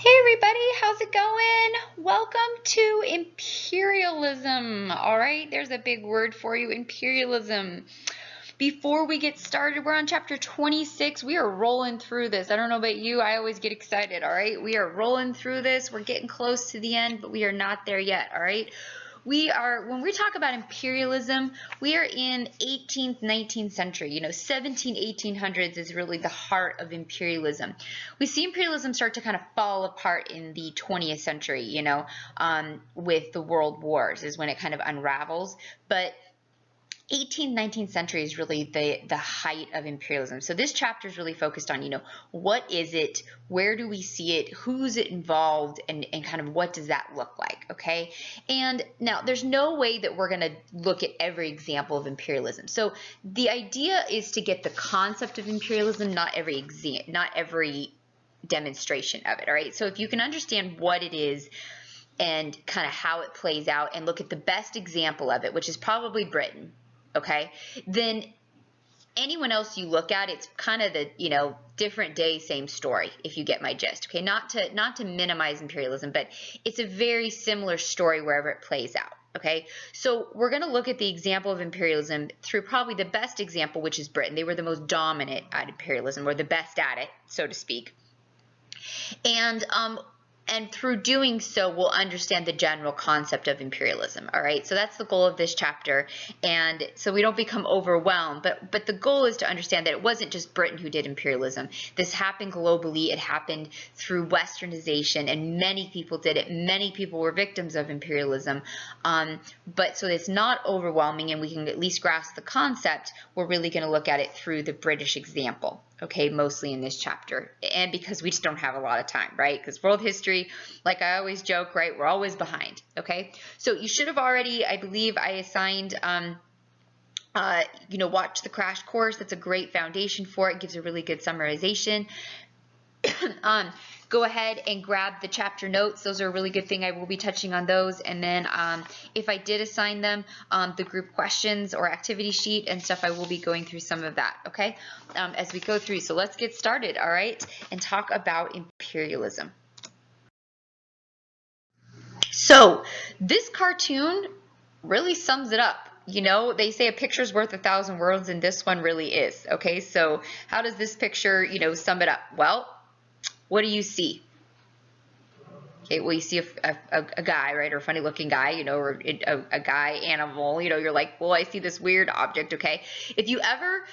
Hey everybody, how's it going? Welcome to imperialism. All right, there's a big word for you, imperialism. Before we get started, we're on chapter 26. We are rolling through this. I don't know about you, I always get excited, all right? We are rolling through this. We're getting close to the end, but we are not there yet, all right? When we talk about imperialism, we are in 18th, 19th century. 1800s is really the heart of imperialism. We see imperialism start to kind of fall apart in the 20th century, with the world wars is when it kind of unravels. But 18th, 19th century is really the height of imperialism. So this chapter is really focused on, what is it, where do we see it, who's it involved, and kind of what does that look like, okay? And now there's no way that we're going to look at every example of imperialism. So the idea is to get the concept of imperialism, not every demonstration of it, all right? So if you can understand what it is and kind of how it plays out and look at the best example of it, which is probably Britain, okay, then anyone else you look at, it's kind of the, different day, same story, if you get my gist, okay? Not to minimize imperialism, but it's a very similar story wherever it plays out, okay? So we're going to look at the example of imperialism through probably the best example, which is Britain. They were the most dominant at imperialism, or the best at it, so to speak. And through doing so, we'll understand the general concept of imperialism, all right? So that's the goal of this chapter, and so we don't become overwhelmed, but the goal is to understand that it wasn't just Britain who did imperialism. This happened globally. It happened through westernization, and many people did it. Many people were victims of imperialism, but so it's not overwhelming, and we can at least grasp the concept. We're really going to look at it through the British example, okay, mostly in this chapter, and because we just don't have a lot of time, right? Because world history, like I always joke, right, we're always behind, okay? So you should have already, I believe I assigned, watch the crash course. That's a great foundation for it. It gives a really good summarization. Go ahead and grab the chapter notes. Those are a really good thing. I will be touching on those. And then if I did assign them, the group questions or activity sheet and stuff, I will be going through some of that, okay, as we go through. So let's get started, all right, and talk about imperialism. So this cartoon really sums it up. They say a picture's worth 1,000 words, and this one really is, okay? So how does this picture, sum it up? Well, what do you see? Okay, well, you see a guy, right, or a funny looking guy, or a guy animal, you're like, well, I see this weird object, okay? If you ever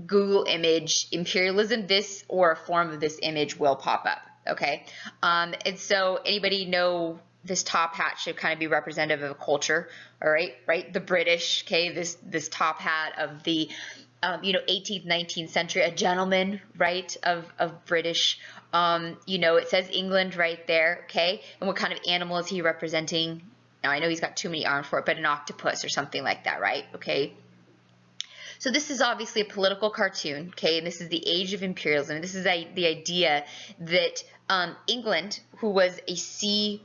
Google image imperialism, this or a form of this image will pop up, okay? And so anybody know this top hat should kind of be representative of a culture, all right? The British, okay, this top hat of the 18th, 19th century, a gentleman, right, of British, it says England right there, okay, and what kind of animal is he representing? Now, I know he's got too many arms for it, but an octopus or something like that, right, okay? So this is obviously a political cartoon, okay, and this is the age of imperialism. This is the idea that England, who was a sea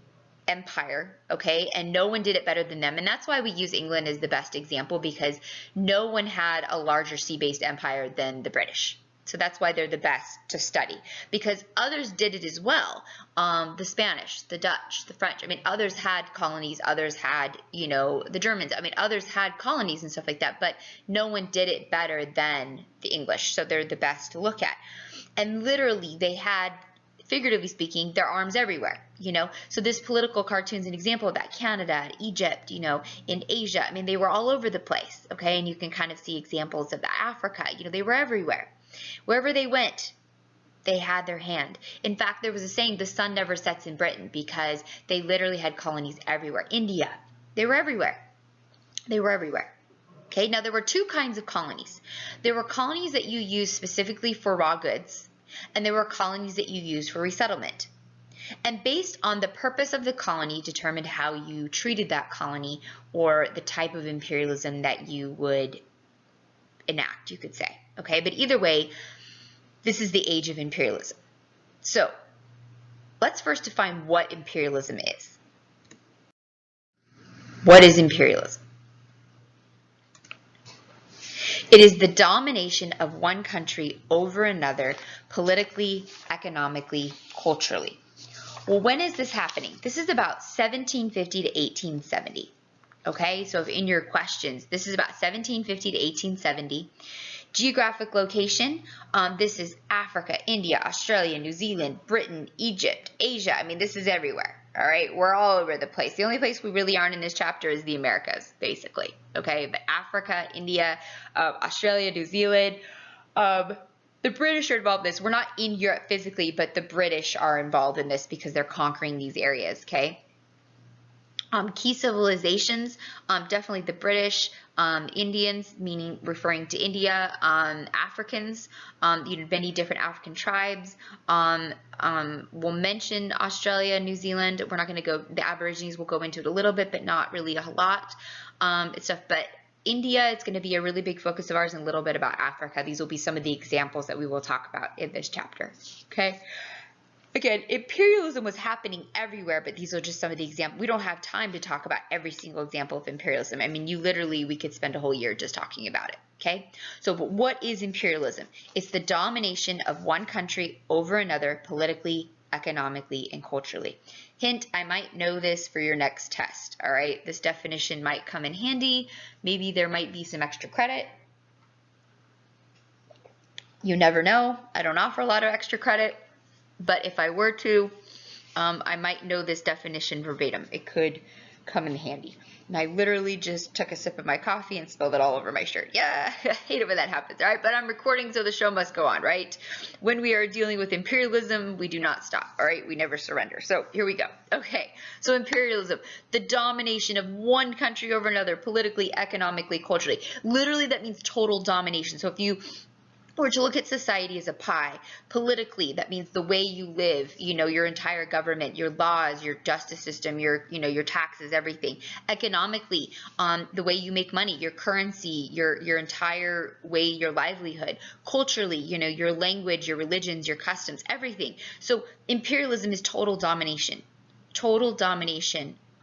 empire, okay, and no one did it better than them, and that's why we use England as the best example, because no one had a larger sea-based empire than the British. So that's why they're the best to study, because others did it as well. The Spanish, the Dutch, the French, others had colonies, others had, the Germans, others had colonies and stuff like that, but no one did it better than the English, so they're the best to look at. And literally, they had, figuratively speaking, their arms everywhere, So this political cartoon's an example of that. Canada, Egypt, in Asia, they were all over the place, okay? And you can kind of see examples of Africa, they were everywhere. Wherever they went, they had their hand. In fact, there was a saying, the sun never sets in Britain, because they literally had colonies everywhere. India, they were everywhere. They were everywhere. Okay, now there were two kinds of colonies. There were colonies that you used specifically for raw goods, and there were colonies that you used for resettlement. And based on the purpose of the colony determined how you treated that colony, or the type of imperialism that you would enact, you could say. Okay, but either way, this is the age of imperialism. So let's first define what imperialism is. What is imperialism? It is the domination of one country over another politically, economically, culturally. Well, when is this happening? This is about 1750 to 1870. Okay, so if in your questions, this is about 1750 to 1870. Geographic location, this is Africa, India, Australia, New Zealand, Britain, Egypt, Asia. I mean, this is everywhere. All right, we're all over the place. The only place we really aren't in this chapter is the Americas, basically. Okay, but Africa, India, Australia, New Zealand. The British are involved in this. We're not in Europe physically, but the British are involved in this because they're conquering these areas, okay? Key civilizations, definitely the British, Indians, meaning referring to India, Africans, many different African tribes. We'll mention Australia, New Zealand. We're not going to go, the Aborigines will go into it a little bit, but not really a lot. But India, it's going to be a really big focus of ours, and a little bit about Africa. These will be some of the examples that we will talk about in this chapter, okay? Again, imperialism was happening everywhere, but these are just some of the examples. We don't have time to talk about every single example of imperialism. I mean, we could spend a whole year just talking about it, okay? So, but what is imperialism? It's the domination of one country over another politically, economically, and culturally. Hint, I might know this for your next test, all right? This definition might come in handy. Maybe there might be some extra credit. You never know. I don't offer a lot of extra credit. But if I were to, I might know this definition verbatim. It could come in handy. And I literally just took a sip of my coffee and spilled it all over my shirt. Yeah, I hate it when that happens, all right? But I'm recording, so the show must go on, right? When we are dealing with imperialism, we do not stop, all right? We never surrender. So here we go. Okay, so imperialism, the domination of one country over another, politically, economically, culturally. Literally, that means total domination. So if you or to look at society as a pie, politically, that means the way you live, your entire government, your laws, your justice system, your taxes, everything. Economically, the way you make money, your currency, your entire way, your livelihood. Culturally, your language, your religions, your customs, everything. So imperialism is total domination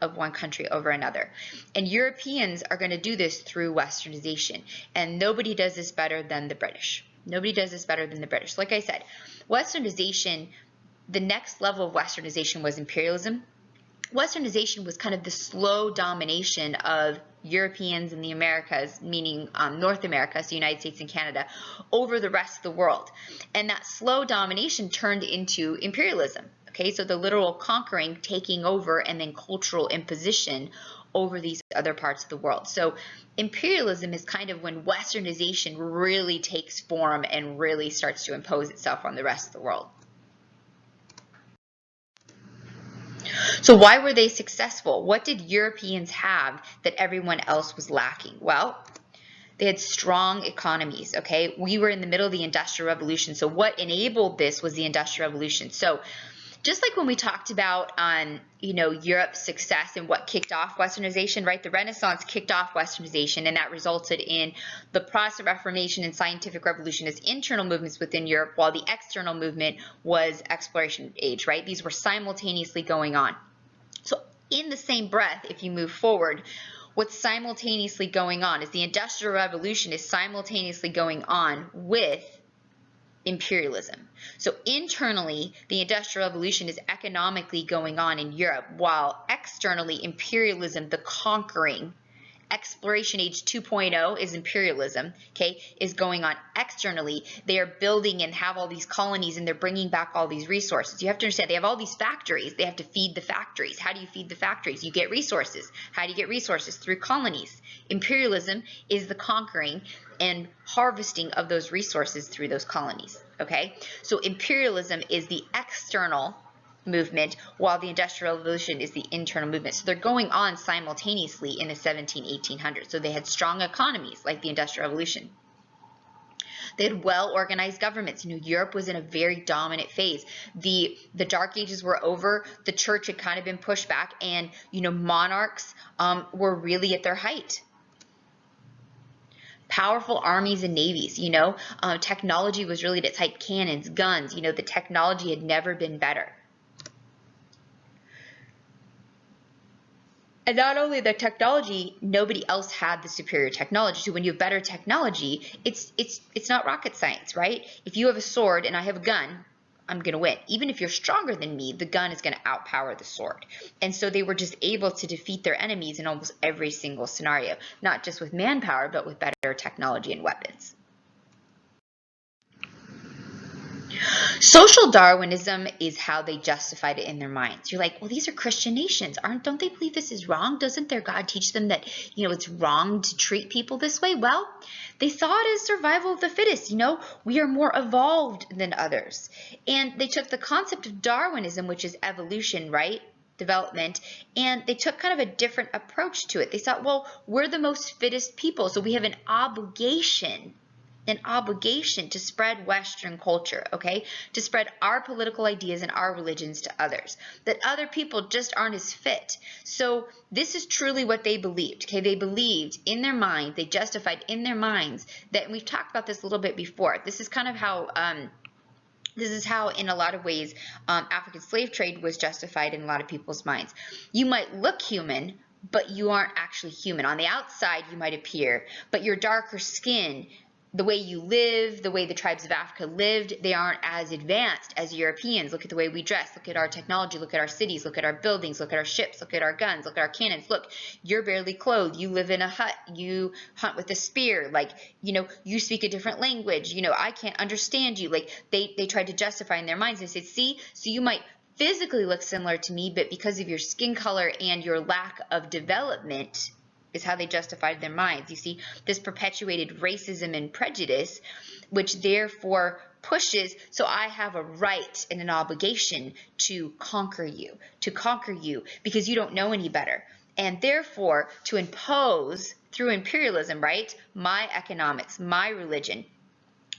of one country over another. And Europeans are going to do this through westernization. And nobody does this better than the British. Nobody does this better than the British. Like I said, westernization, the next level of westernization was imperialism. Westernization was kind of the slow domination of Europeans in the Americas, meaning North America, so United States and Canada, over the rest of the world. And that slow domination turned into imperialism. Okay, so the literal conquering, taking over, and then cultural imposition over these other parts of the world. So imperialism is kind of when westernization really takes form and really starts to impose itself on the rest of the world. So why were they successful? What did Europeans have that everyone else was lacking? Well, they had strong economies, okay? We were in the middle of the Industrial Revolution, so what enabled this was the Industrial Revolution. So just like when we talked about Europe's success and what kicked off westernization, right? The Renaissance kicked off westernization, and that resulted in the Protestant Reformation and Scientific Revolution as internal movements within Europe, while the external movement was exploration age, right? These were simultaneously going on. So in the same breath, if you move forward, what's simultaneously going on is the Industrial Revolution is simultaneously going on with imperialism. So internally, the Industrial Revolution is economically going on in Europe, while externally, imperialism, the conquering, exploration age 2.0 is imperialism, okay, is going on externally. They are building and have all these colonies, and they're bringing back all these resources. You have to understand, they have all these factories. They have to feed the factories. How do you feed the factories? You get resources. How do you get resources? Through colonies. Imperialism is the conquering and harvesting of those resources through those colonies, okay? So imperialism is the external movement, while the Industrial Revolution is the internal movement. So they're going on simultaneously in the 1800s. So they had strong economies like the Industrial Revolution. They had well-organized governments. Europe was in a very dominant phase. The Dark Ages were over. The church had kind of been pushed back, and monarchs were really at their height. Powerful armies and navies, technology was really at its height. Cannons, guns, the technology had never been better. And not only the technology, nobody else had the superior technology. So when you have better technology, it's not rocket science, right? If you have a sword and I have a gun, I'm going to win. Even if you're stronger than me, the gun is going to outpower the sword. And so they were just able to defeat their enemies in almost every single scenario, not just with manpower, but with better technology and weapons. Social Darwinism is how they justified it in their minds. You're like, well, these are Christian nations. Don't they believe this is wrong? Doesn't their God teach them that, it's wrong to treat people this way? Well, they saw it as survival of the fittest. We are more evolved than others. And they took the concept of Darwinism, which is evolution, right? Development, and they took kind of a different approach to it. They thought, well, we're the most fittest people, so we have an obligation to spread Western culture, okay? To spread our political ideas and our religions to others, that other people just aren't as fit. So this is truly what they believed, okay? They believed in their mind, they justified in their minds that, and we've talked about this a little bit before, this is kind of how, in a lot of ways, African slave trade was justified in a lot of people's minds. You might look human, but you aren't actually human. On the outside, you might appear, but your darker skin, the way you live, the way the tribes of Africa lived, they aren't as advanced as Europeans. Look at the way we dress. Look at our technology. Look at our cities. Look at our buildings. Look at our ships. Look at our guns. Look at our cannons. Look, you're barely clothed. You live in a hut. You hunt with a spear. You speak a different language. I can't understand you. They tried to justify in their minds. They said, see, so you might physically look similar to me, but because of your skin color and your lack of development, is how they justified their minds. You see, this perpetuated racism and prejudice, which therefore pushes, so I have a right and an obligation to conquer you because you don't know any better. And therefore, to impose through imperialism, right, my economics, my religion,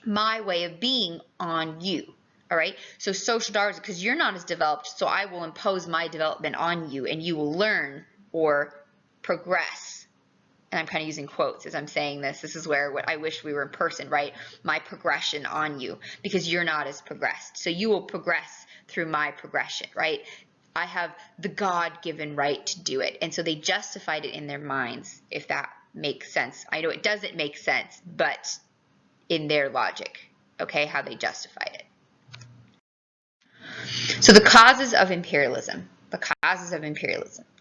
my way of being on you. All right, so social Darwinism, because you're not as developed, so I will impose my development on you, and you will learn or progress. And I'm kind of using quotes as I'm saying this. This is where I wish we were in person, right? My progression on you, because you're not as progressed. So you will progress through my progression, right? I have the God-given right to do it. And so they justified it in their minds, if that makes sense. I know it doesn't make sense, but in their logic, okay, how they justified it. So the causes of imperialism.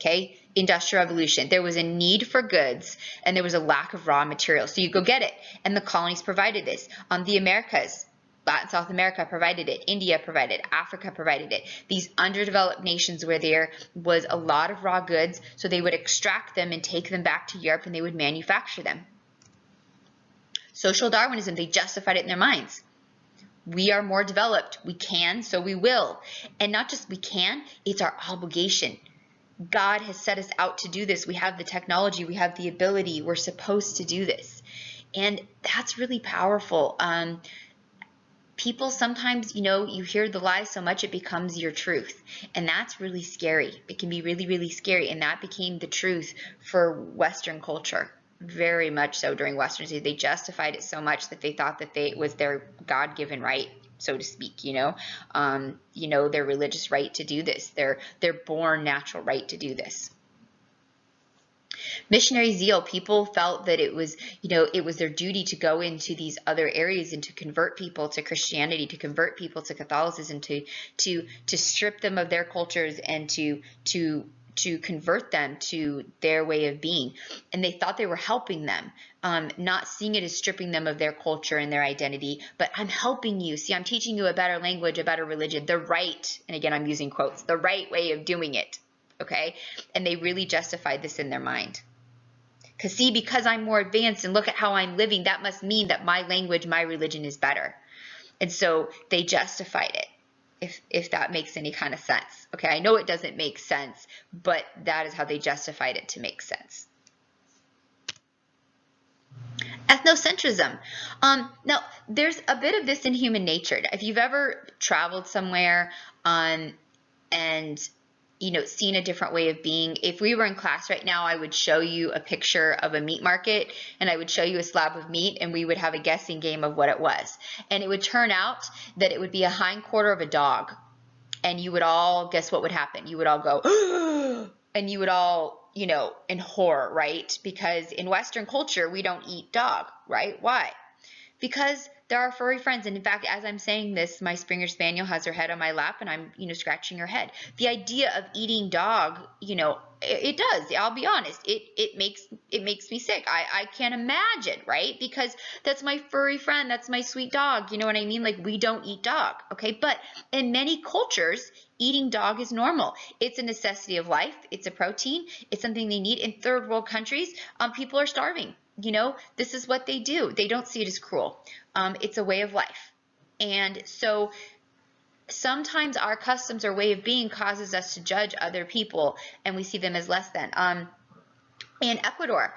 Okay? Industrial revolution. There was a need for goods and there was a lack of raw materials. So you go get it. And the colonies provided this. The Americas, Latin South America provided it. India provided it. Africa provided it. These underdeveloped nations where there was a lot of raw goods, so they would extract them and take them back to Europe and they would manufacture them. Social Darwinism, they justified it in their minds. We are more developed. We can, so we will. And not just we can, it's our obligation. God has set us out to do this. We have the technology. We have the ability. We're supposed to do this. And that's really powerful. People sometimes, you hear the lie so much it becomes your truth. And that's really scary. It can be really, really scary. And that became the truth for Western culture. Very much so during Western history. They justified it so much that they thought that it was their God-given right, so to speak, their religious right to do this, their born natural right to do this. Missionary zeal, people felt that it was their duty to go into these other areas and to convert people to Christianity, to convert people to Catholicism, to strip them of their cultures and to convert them to their way of being. And they thought they were helping them, not seeing it as stripping them of their culture and their identity, but I'm helping you. See, I'm teaching you a better language, a better religion, the right, and again, I'm using quotes, the right way of doing it, okay? And they really justified this in their mind. Because I'm more advanced and look at how I'm living, that must mean that my language, my religion is better. And so they justified it. If that makes any kind of sense. Okay, I know it doesn't make sense, but that is how they justified it to make sense. Ethnocentrism. Now, there's a bit of this in human nature. If you've ever traveled somewhere and seen a different way of being, if we were in class right now, I would show you a picture of a meat market and I would show you a slab of meat and we would have a guessing game of what it was. And it would turn out that it would be a hindquarter of a dog. And you would all, guess what would happen? You would all go, and you would all, in horror, right? Because in Western culture, we don't eat dog, right? Why? Because They're our furry friends. And in fact, as I'm saying this, my Springer Spaniel has her head on my lap and I'm, scratching her head. The idea of eating dog, it does. I'll be honest. It makes me sick. I can't imagine, right? Because that's my furry friend. That's my sweet dog. You know what I mean? Like, we don't eat dog. Okay. But in many cultures, eating dog is normal. It's a necessity of life. It's a protein. It's something they need. In third world countries, people are starving. This is what they do. They don't see it as cruel. It's a way of life. And so sometimes our customs or way of being causes us to judge other people and we see them as less than. In Ecuador,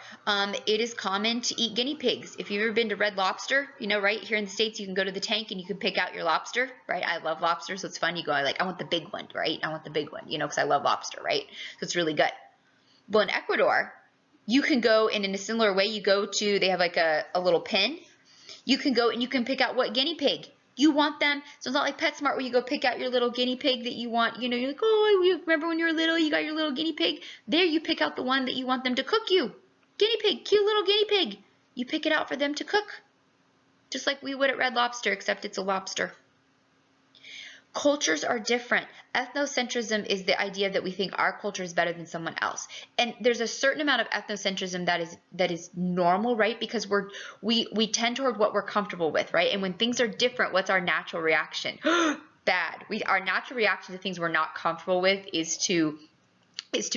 it is common to eat guinea pigs. If you've ever been to Red Lobster, right here in the States, you can go to the tank and you can pick out your lobster, right? I love lobster, so it's fun. You go, I want the big one, right? I want the big one, because I love lobster, right? So it's really good. Well, in Ecuador, you can go, and in a similar way, they have like a little pin. You can go and you can pick out what guinea pig you want them. So it's not like PetSmart where you go pick out your little guinea pig that you want. You're like, oh, you remember when you were little, you got your little guinea pig? There you pick out the one that you want them to cook you. Guinea pig, cute little guinea pig. You pick it out for them to cook. Just like we would at Red Lobster, except it's a lobster. Cultures are different. Ethnocentrism is the idea that we think our culture is better than someone else. And there's a certain amount of ethnocentrism that is normal, right? Because we tend toward what we're comfortable with, right? And when things are different, what's our natural reaction? Bad. Our natural reaction to things we're not comfortable with is to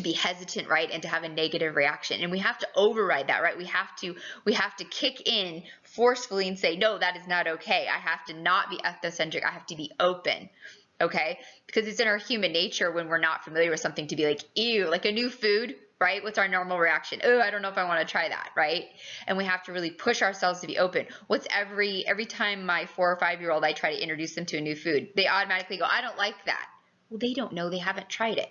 be hesitant, right? And to have a negative reaction. And we have to override that, right? We have to kick in forcefully and say, no, that is not okay. I have to not be ethnocentric. I have to be open. Okay? Because it's in our human nature when we're not familiar with something to be like, ew, like a new food, right? What's our normal reaction? Oh, I don't know if I want to try that, right? And we have to really push ourselves to be open. What's every time my 4 or 5-year-old, I try to introduce them to a new food, they automatically go, I don't like that. Well, they don't know. They haven't tried it.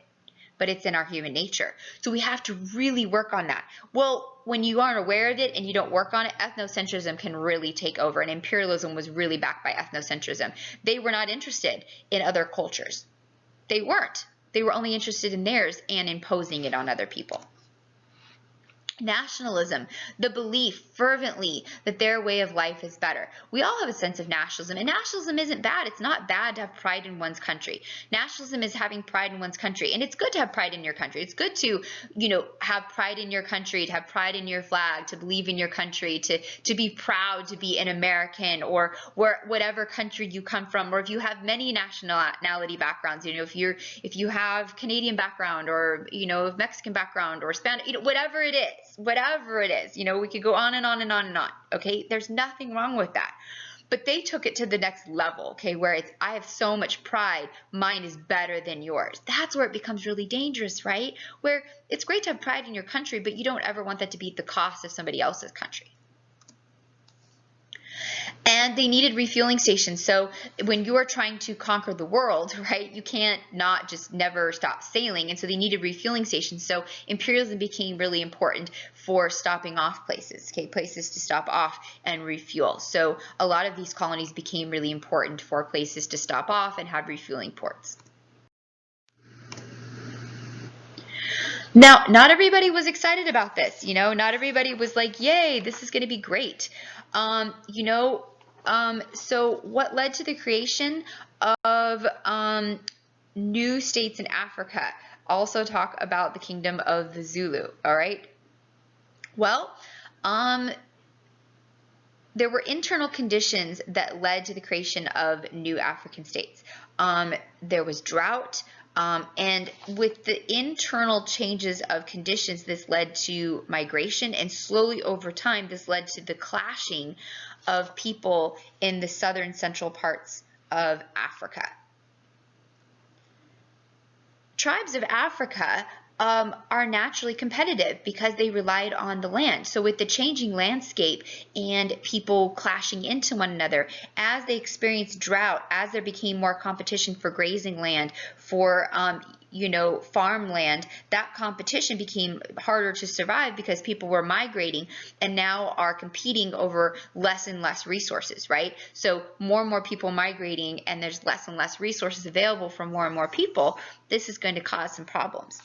But it's in our human nature. So we have to really work on that. Well, when you aren't aware of it and you don't work on it, ethnocentrism can really take over. And imperialism was really backed by ethnocentrism. They were not interested in other cultures. They weren't. They were only interested in theirs and imposing it on other people. Nationalism, the belief fervently that their way of life is better. We all have a sense of nationalism, and nationalism isn't bad. It's not bad to have pride in one's country. Nationalism is having pride in one's country, and it's good to have pride in your country. It's good to, have pride in your country, to have pride in your flag, to believe in your country, to be proud to be an American or whatever country you come from, or if you have many nationality backgrounds, if you have Canadian background or Mexican background or Spanish, whatever it is. We could go on and on and on and on. Okay, there's nothing wrong with that. But they took it to the next level, okay, where it's, I have so much pride, mine is better than yours. That's where it becomes really dangerous, right? Where it's great to have pride in your country, but you don't ever want that to be at the cost of somebody else's country. And they needed refueling stations. So when you are trying to conquer the world, right, you can't not just never stop sailing. And so they needed refueling stations. So imperialism became really important for stopping off places, okay, places to stop off and refuel. So a lot of these colonies became really important for places to stop off and have refueling ports. Now, not everybody was excited about this, not everybody was like, yay, this is going to be great. So what led to the creation of new states in Africa? Also talk about the kingdom of the Zulu, all right? Well, there were internal conditions that led to the creation of new African states. There was drought, and with the internal changes of conditions, this led to migration, and slowly over time, this led to the clashing of people in the southern central parts of Africa. Tribes of Africa are naturally competitive because they relied on the land. So with the changing landscape and people clashing into one another, as they experienced drought, as there became more competition for grazing land, for farmland, that competition became harder to survive because people were migrating and now are competing over less and less resources, right? So more and more people migrating and there's less and less resources available for more and more people. This is going to cause some problems.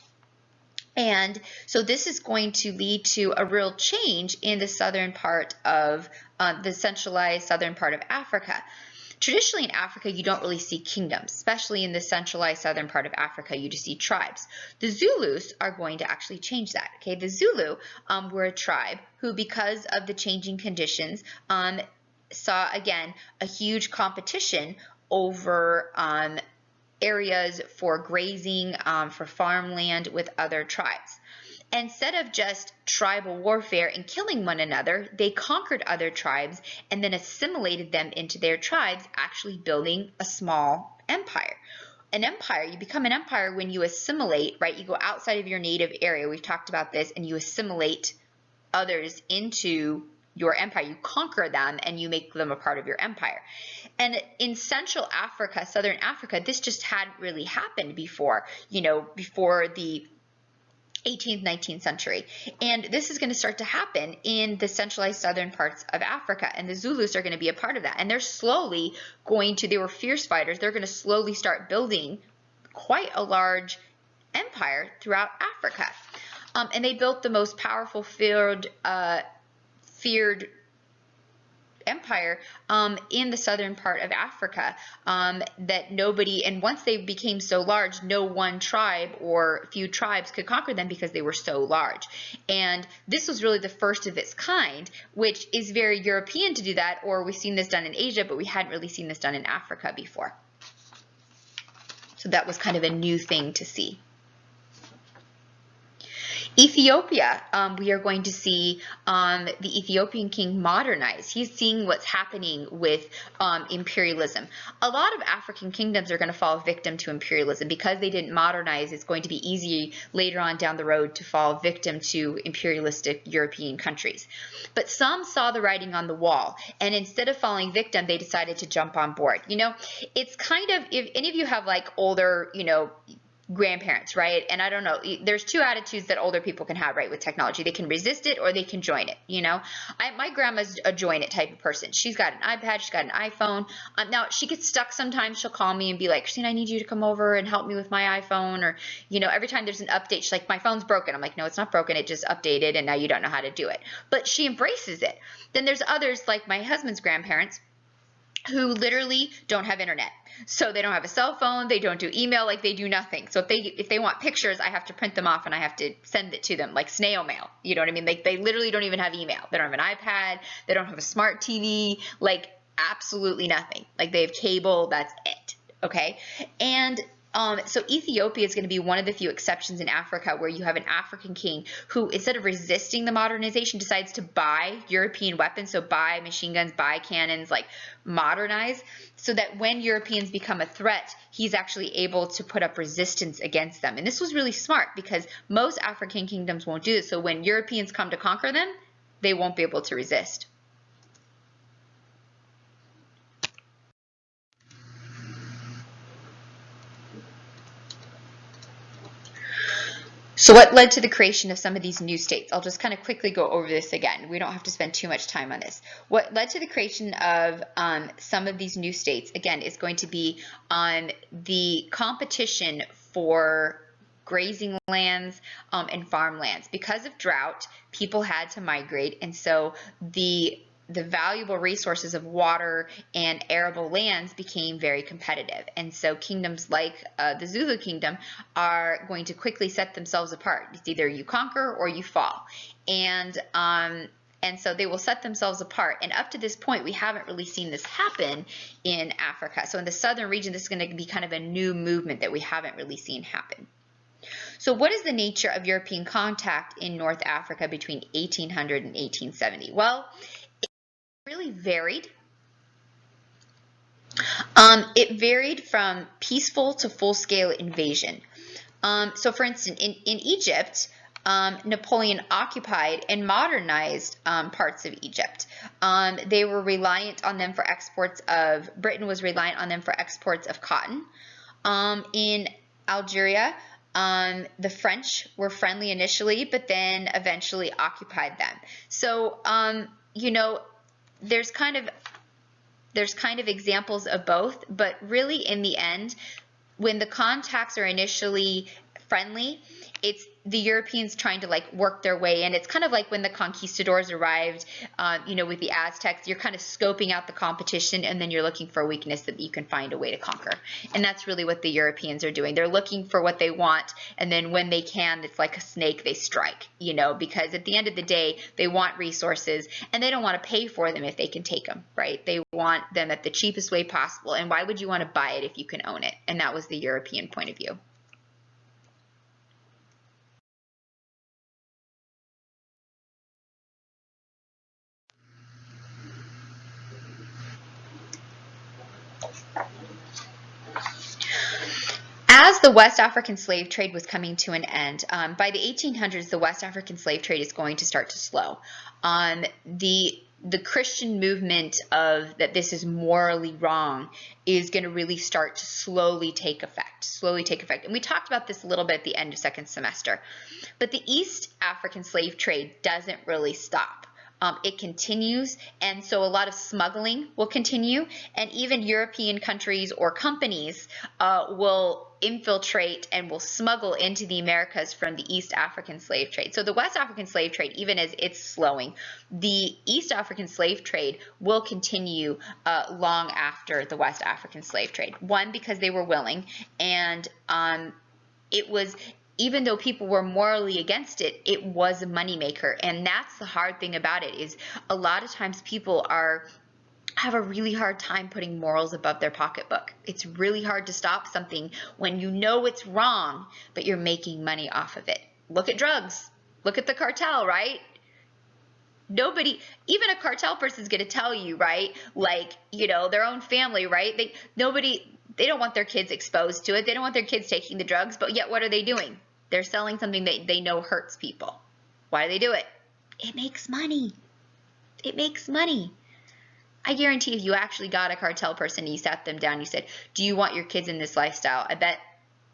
And so this is going to lead to a real change in the southern part of the centralized southern part of Africa. Traditionally in Africa, you don't really see kingdoms, especially in the centralized southern part of Africa, you just see tribes. The Zulus are going to actually change that. Okay, the Zulu were a tribe who, because of the changing conditions, saw again a huge competition over areas for grazing, for farmland with other tribes. Instead of just tribal warfare and killing one another, they conquered other tribes and then assimilated them into their tribes, actually building a small empire. An empire, you become an empire when you assimilate, right? You go outside of your native area. We've talked about this, and you assimilate others into your empire. You conquer them and you make them a part of your empire. And in Central Africa, Southern Africa, this just hadn't really happened before, before the 18th, 19th century. And this is going to start to happen in the centralized southern parts of Africa. And the Zulus are going to be a part of that. And they're slowly they were fierce fighters. They're going to slowly start building quite a large empire throughout Africa. And they built the most powerful feared empire in the southern part of Africa that nobody, and once they became so large, no one tribe or few tribes could conquer them because they were so large. And this was really the first of its kind, which is very European to do that, or we've seen this done in Asia, but we hadn't really seen this done in Africa before. So that was kind of a new thing to see. Ethiopia, we are going to see the Ethiopian king modernize. He's seeing what's happening with imperialism. A lot of African kingdoms are going to fall victim to imperialism. Because they didn't modernize, it's going to be easy later on down the road to fall victim to imperialistic European countries. But some saw the writing on the wall, and instead of falling victim, they decided to jump on board. It's kind of, if any of you have like older, grandparents, right? And I don't know, there's two attitudes that older people can have, right, with technology. They can resist it or they can join it, my grandma's a join it type of person. She's got an iPad, she's got an iPhone. Now she gets stuck sometimes. She'll call me and be like, Christine, I need you to come over and help me with my iPhone. Or, every time there's an update, she's like, my phone's broken. I'm like, no, it's not broken. It just updated and now you don't know how to do it. But she embraces it. Then there's others like my husband's grandparents who literally don't have internet. So they don't have a cell phone, they don't do email, like they do nothing. So if they want pictures, I have to print them off and I have to send it to them like snail mail. You know what I mean? Like they literally don't even have email. They don't have an iPad, they don't have a smart TV, like absolutely nothing. Like they have cable, that's it. Okay? And so Ethiopia is going to be one of the few exceptions in Africa where you have an African king who, instead of resisting the modernization, decides to buy European weapons, so buy machine guns, buy cannons, like modernize, so that when Europeans become a threat, he's actually able to put up resistance against them. And this was really smart because most African kingdoms won't do this. So when Europeans come to conquer them, they won't be able to resist. So what led to the creation of some of these new states? I'll just kind of quickly go over this again. We don't have to spend too much time on this. What led to the creation of some of these new states, again, is going to be on the competition for grazing lands and farmlands. Because of drought, people had to migrate, and so the valuable resources of water and arable lands became very competitive. And so kingdoms like the Zulu kingdom are going to quickly set themselves apart. It's either you conquer or you fall. And so they will set themselves apart. And up to this point, we haven't really seen this happen in Africa. So in the southern region, this is going to be kind of a new movement that we haven't really seen happen. So what is the nature of European contact in North Africa between 1800 and 1870? Well, really varied. It varied from peaceful to full-scale invasion. So for instance, in Egypt, Napoleon occupied and modernized parts of Egypt. They were reliant on them for exports of, Britain was reliant on them for exports of cotton. In Algeria, the French were friendly initially, but then eventually occupied them. So, there's kind of examples of both, but really in the end, when the contacts are initially friendly, the Europeans trying to like work their way in. It's kind of like when the conquistadors arrived, with the Aztecs, you're kind of scoping out the competition and then you're looking for a weakness that you can find a way to conquer. And that's really what the Europeans are doing. They're looking for what they want, and then when they can, it's like a snake, they strike, because at the end of the day, they want resources and they don't want to pay for them if they can take them, right? They want them at the cheapest way possible. And why would you want to buy it if you can own it? And that was the European point of view. As the West African slave trade was coming to an end, by the 1800s, the West African slave trade is going to start to slow. The Christian movement of that this is morally wrong is going to really start to slowly take effect. And we talked about this a little bit at the end of second semester. But the East African slave trade doesn't really stop. It continues, and so a lot of smuggling will continue, and even European countries or companies will infiltrate and will smuggle into the Americas from the East African slave trade. So the West African slave trade, even as it's slowing, the East African slave trade will continue long after the West African slave trade. One, because they were willing, and it was, even though people were morally against it, it was a moneymaker. And that's the hard thing about it, is a lot of times people have a really hard time putting morals above their pocketbook. It's really hard to stop something when you know it's wrong, but you're making money off of it. Look at drugs. Look at the cartel, right? Nobody, even a cartel person is going to tell you, right? Like, their own family, right? They don't want their kids exposed to it. They don't want their kids taking the drugs, but yet what are they doing? They're selling something that they know hurts people. Why do they do it? It makes money. It makes money. I guarantee if you actually got a cartel person and you sat them down, you said, do you want your kids in this lifestyle? I bet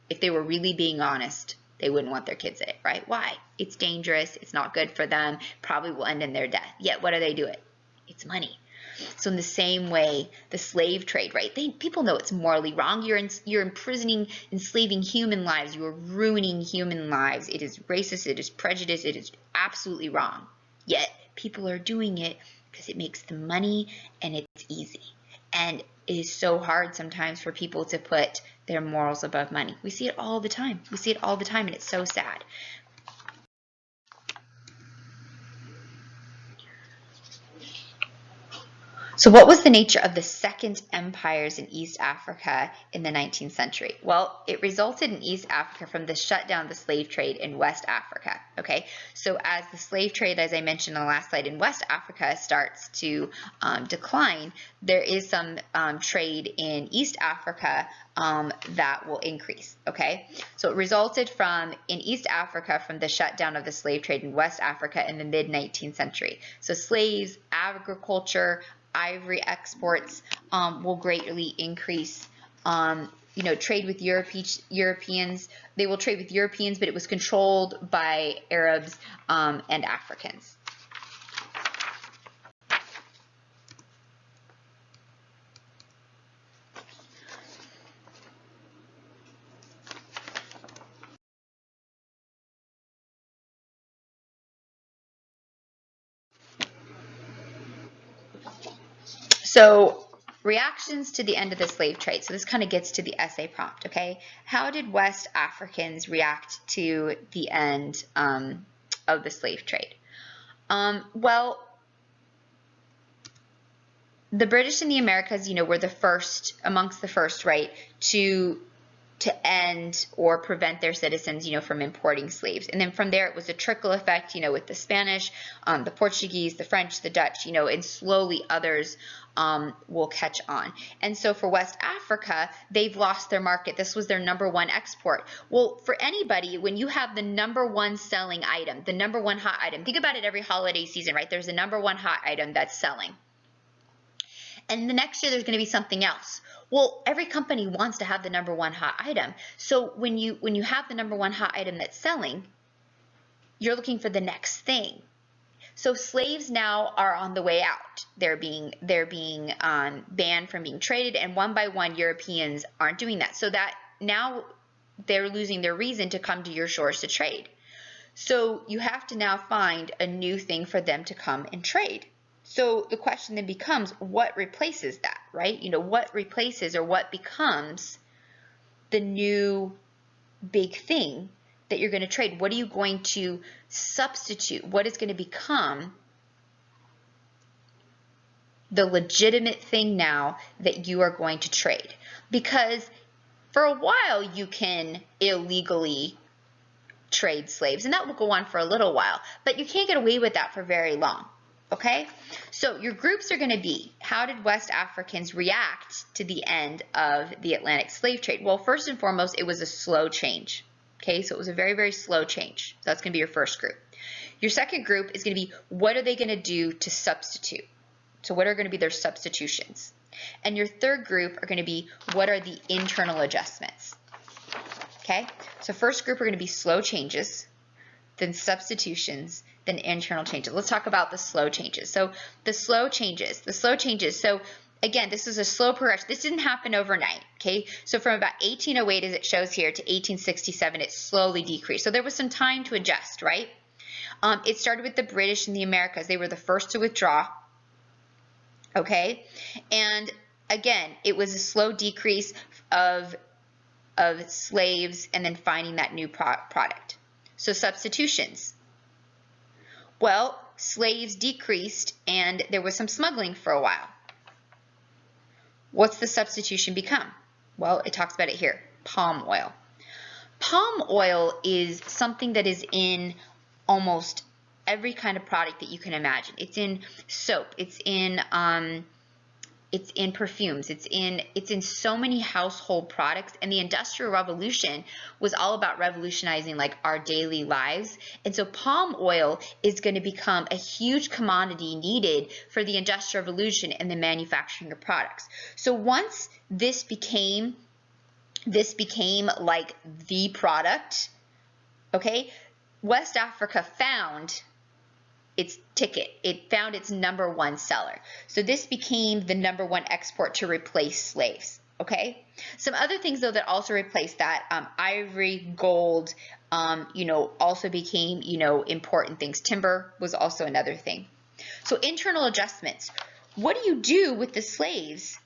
if they were really being honest, they wouldn't want their kids in it, right? Why? It's dangerous. It's not good for them. Probably will end in their death. Yet what do they do it? It's money. So in the same way, the slave trade, right? People know it's morally wrong. You're imprisoning, enslaving human lives. You are ruining human lives. It is racist. It is prejudice. It is absolutely wrong. Yet people are doing it because it makes them money and it's easy. And it is so hard sometimes for people to put their morals above money. We see it all the time. And it's so sad. So what was the nature of the second empires in East Africa in the 19th century? Well, it resulted in East Africa from the shutdown of the slave trade in West Africa, okay? So as the slave trade, as I mentioned on the last slide, in West Africa starts to decline, there is some trade in East Africa that will increase, okay? So it resulted in East Africa from the shutdown of the slave trade in West Africa in the mid-19th century. So slaves, agriculture, ivory exports will greatly increase. Trade with Europeans. They will trade with Europeans, but it was controlled by Arabs and Africans. So reactions to the end of the slave trade. So this kind of gets to the essay prompt, okay? How did West Africans react to the end of the slave trade? Well, the British in the Americas, were amongst the first, right, to end or prevent their citizens, from importing slaves. And then from there, it was a trickle effect, with the Spanish, the Portuguese, the French, the Dutch, and slowly others will catch on. And so for West Africa, they've lost their market. This was their #1 export. Well, for anybody, when you have the #1 selling item, the #1 hot item, think about it every holiday season, right? There's a #1 hot item that's selling. And the next year there's going to be something else. Well, every company wants to have the #1 hot item. So when you have the #1 hot item that's selling, you're looking for the next thing. So slaves now are on the way out. They're being banned from being traded, and one by one Europeans aren't doing that. So that now they're losing their reason to come to your shores to trade. So you have to now find a new thing for them to come and trade. So the question then becomes, what replaces that, right? What replaces or what becomes the new big thing that you're going to trade? What are you going to substitute? What is going to become the legitimate thing now that you are going to trade? Because for a while you can illegally trade slaves, and that will go on for a little while, but you can't get away with that for very long. Okay, so your groups are going to be, how did West Africans react to the end of the Atlantic slave trade? Well, first and foremost, it was a slow change. Okay, so it was a very, very slow change. So that's going to be your first group. Your second group is going to be, what are they going to do to substitute? So what are going to be their substitutions? And your third group are going to be, what are the internal adjustments? Okay, so first group are going to be slow changes, then substitutions, then internal changes. Let's talk about the slow changes. So the slow changes. So again, this is a slow progression. This didn't happen overnight, okay? So from about 1808, as it shows here, to 1867, it slowly decreased. So there was some time to adjust, right? It started with the British in the Americas. They were the first to withdraw, okay? And again, it was a slow decrease of slaves and then finding that new product. So substitutions. Well, slaves decreased and there was some smuggling for a while. What's the substitution become? Well, it talks about it here, palm oil. Palm oil is something that is in almost every kind of product that you can imagine. It's in soap, it's in perfumes, it's in so many household products, and the Industrial Revolution was all about revolutionizing like our daily lives. And so palm oil is going to become a huge commodity needed for the Industrial Revolution and the manufacturing of products. So once this became like the product, okay, West Africa found its ticket. It found its #1 seller. So this became the #1 export to replace slaves. Okay. Some other things though that also replaced that, ivory, gold, also became, important things. Timber was also another thing. So internal adjustments. What do you do with the slaves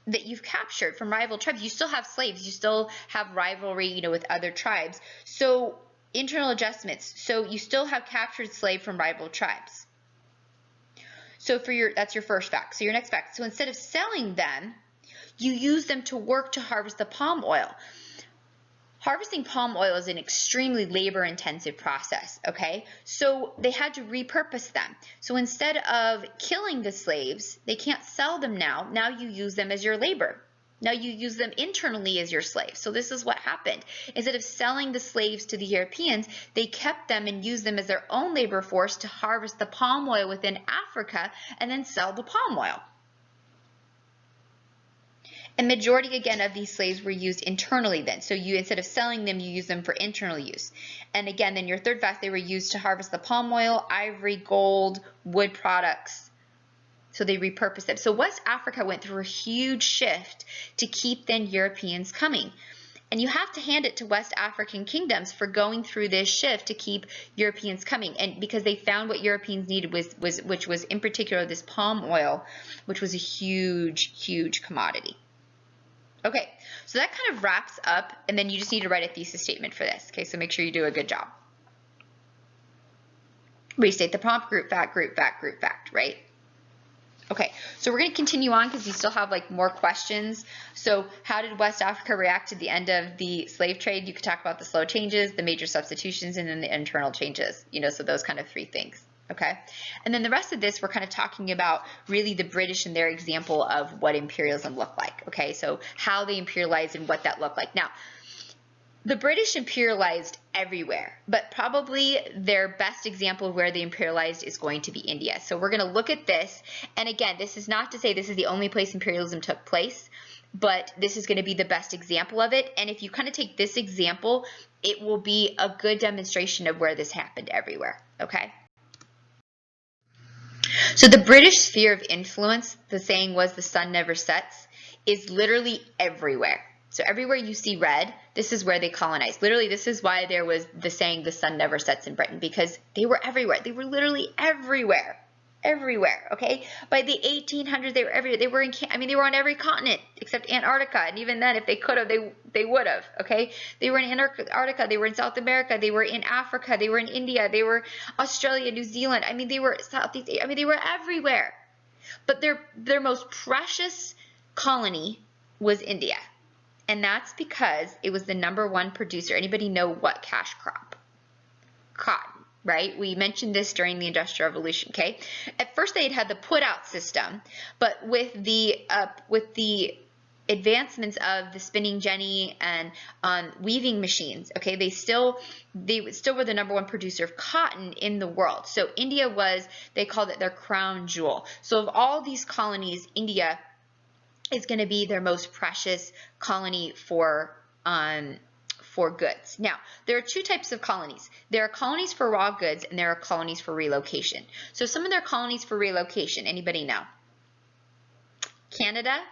that you've captured from rival tribes? You still have slaves. You still have rivalry, with other tribes. So internal adjustments. So you still have captured slave from rival tribes. So that's your first fact. So your next fact. So instead of selling them, you use them to work to harvest the palm oil. Harvesting palm oil is an extremely labor-intensive process, okay? So they had to repurpose them. So instead of killing the slaves, they can't sell them now. Now you use them as your labor. Now you use them internally as your slaves. So this is what happened. Instead of selling the slaves to the Europeans, they kept them and used them as their own labor force to harvest the palm oil within Africa and then sell the palm oil. And majority, again, of these slaves were used internally then. So instead of selling them, you use them for internal use. And again, then your third fact, they were used to harvest the palm oil, ivory, gold, wood products. So they repurposed them. So West Africa went through a huge shift to keep then Europeans coming. And you have to hand it to West African kingdoms for going through this shift to keep Europeans coming. And because they found what Europeans needed which was in particular this palm oil, which was a huge, huge commodity. Okay, so that kind of wraps up, and then you just need to write a thesis statement for this. Okay, so make sure you do a good job. Restate the prompt, group fact, right? Okay, so we're going to continue on because you still have like more questions. So how did West Africa react to the end of the slave trade? You could talk about the slow changes, the major substitutions, and then the internal changes, so those kind of 3 things. Okay, and then the rest of this, we're kind of talking about really the British and their example of what imperialism looked like. Okay, so how they imperialized and what that looked like. Now, the British imperialized everywhere, but probably their best example of where they imperialized is going to be India. So we're going to look at this, and again, this is not to say this is the only place imperialism took place, but this is going to be the best example of it. And if you kind of take this example, it will be a good demonstration of where this happened everywhere. Okay. So the British sphere of influence, the saying was the sun never sets, is literally everywhere. So everywhere you see red, this is where they colonized. Literally, this is why there was the saying, the sun never sets in Britain, because they were everywhere. They were literally everywhere. Everywhere, okay? By the 1800s, they were everywhere. They were in, I mean, they were on every continent except Antarctica, and even then, if they could have, they would have, okay? They were in Antarctica, they were in South America, they were in Africa, they were in India, they were Australia, New Zealand. I mean, they were Southeast Asia. I mean, they were everywhere. But their most precious colony was India. And that's because it was the #1 producer. Anybody know what cash crop? Cotton, right? We mentioned this during the Industrial Revolution, okay? At first they had the put-out system, but with the advancements of the spinning jenny and weaving machines, okay, they still were the #1 producer of cotton in the world. So India was, they called it their crown jewel. So of all these colonies, India is going to be their most precious colony for goods. Now, there are two types of colonies. There are colonies for raw goods and there are colonies for relocation. So some of their colonies for relocation, anybody know? Canada?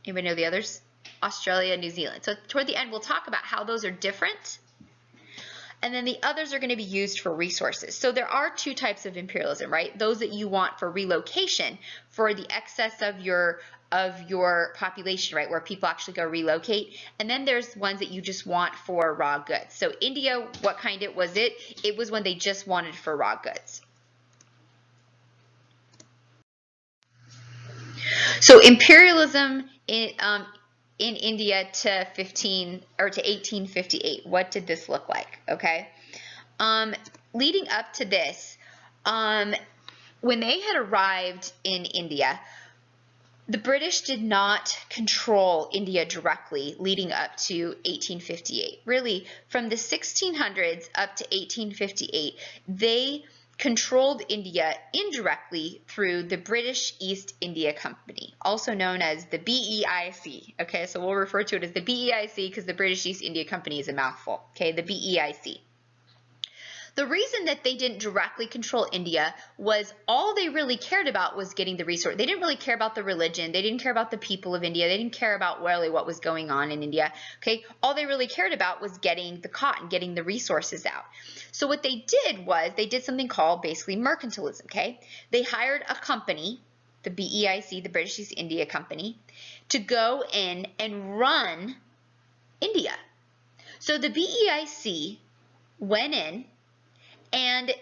Anybody know the others? Australia, New Zealand. So toward the end, we'll talk about how those are different. And then the others are going to be used for resources. So there are two types of imperialism, right? Those that you want for relocation, for the excess of your population, right, where people actually go relocate. And then there's ones that you just want for raw goods. So India, what kind it was it? It was when they just wanted for raw goods. So imperialism in India to 1858. What did this look like? Okay, leading up to this, when they had arrived in India, the British did not control India directly leading up to 1858. Really, from the 1600s up to 1858, they controlled India indirectly through the British East India Company, also known as the BEIC. Okay, so we'll refer to it as the BEIC because the British East India Company is a mouthful. Okay, the BEIC. The reason that they didn't directly control India was all they really cared about was getting the resource. They didn't really care about the religion. They didn't care about the people of India. They didn't care about really what was going on in India. Okay, all they really cared about was getting the cotton, getting the resources out. So what they did was they did something called basically mercantilism. Okay, they hired a company, the BEIC, the British East India Company, to go in and run India. So the BEIC went in and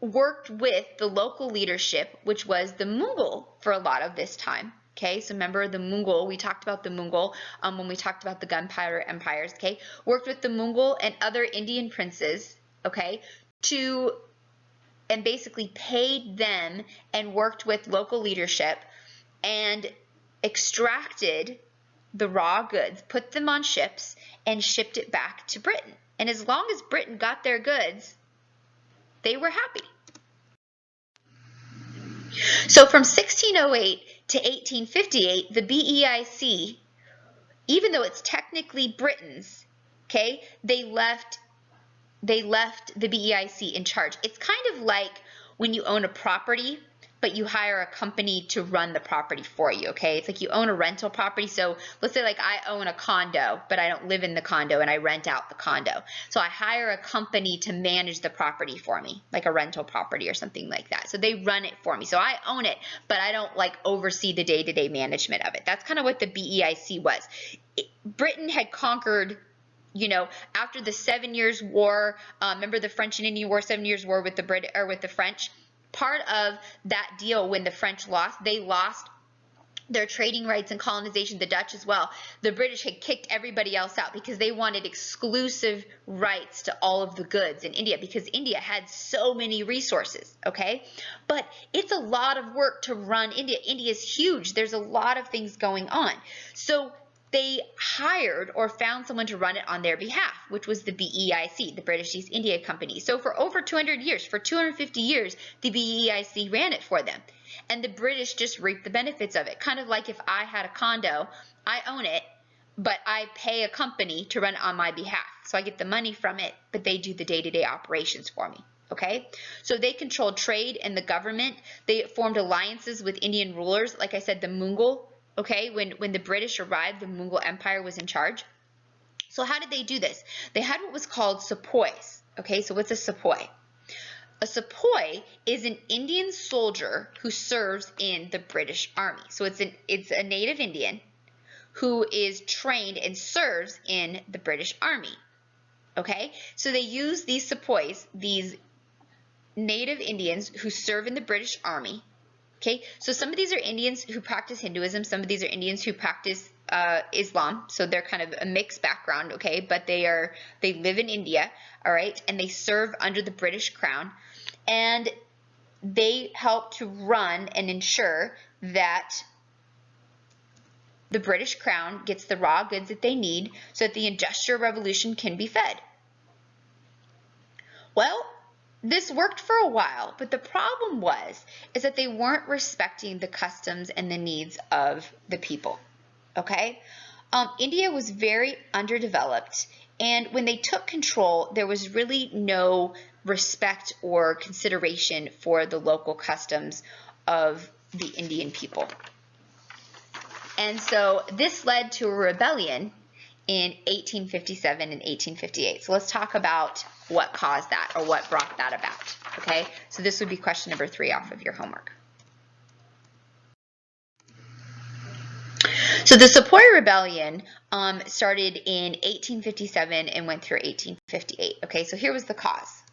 worked with the local leadership, which was the Mughal for a lot of this time. Okay, so remember the Mughal, we talked about the Mughal when we talked about the gunpowder empires, okay? Worked with the Mughal and other Indian princes, okay, and basically paid them and worked with local leadership and extracted the raw goods, put them on ships, and shipped it back to Britain. And as long as Britain got their goods, they were happy. So from 1608 to 1858, the BEIC, even though it's technically Britain's, okay, they left the BEIC in charge. It's kind of like when you own a property, but you hire a company to run the property for you, okay? It's like you own a rental property. So let's say like I own a condo, but I don't live in the condo and I rent out the condo. So I hire a company to manage the property for me, like a rental property or something like that. So they run it for me. So I own it, but I don't like oversee the day-to-day management of it. That's kind of what the BEIC was. Britain had conquered, you know, after the 7 Years' War, remember the French and Indian War, 7 Years' War with the French? Part of that deal when the French lost, they lost their trading rights and colonization, the Dutch as well. The British had kicked everybody else out because they wanted exclusive rights to all of the goods in India because India had so many resources, okay? But it's a lot of work to run India. India is huge. There's a lot of things going on. So they hired or found someone to run it on their behalf, which was the BEIC, the British East India Company. So for over 200 years, for 250 years, the BEIC ran it for them. And the British just reaped the benefits of it. Kind of like if I had a condo, I own it, but I pay a company to run it on my behalf. So I get the money from it, but they do the day-to-day operations for me. Okay, so they controlled trade and the government. They formed alliances with Indian rulers. Like I said, the Mughal okay, when the British arrived, the Mughal Empire was in charge. So how did they do this? They had what was called sepoys. Okay, so what's a sepoy? A sepoy is an Indian soldier who serves in the British Army. So it's a native Indian who is trained and serves in the British Army. Okay, so they use these sepoys, these native Indians who serve in the British Army. Okay, so some of these are Indians who practice Hinduism, some of these are Indians who practice Islam, so they're kind of a mixed background, okay, but they live in India, all right, and they serve under the British Crown, and they help to run and ensure that the British Crown gets the raw goods that they need so that the Industrial Revolution can be fed. Well, this worked for a while, but the problem is that they weren't respecting the customs and the needs of the people, okay? India was very underdeveloped, and when they took control, there was really no respect or consideration for the local customs of the Indian people. And so this led to a rebellion in 1857 and 1858. So let's talk about what caused that or what brought that about, okay? So this would be question number 3 off of your homework. So the Sepoy Rebellion started in 1857 and went through 1858, okay? So here was the cause.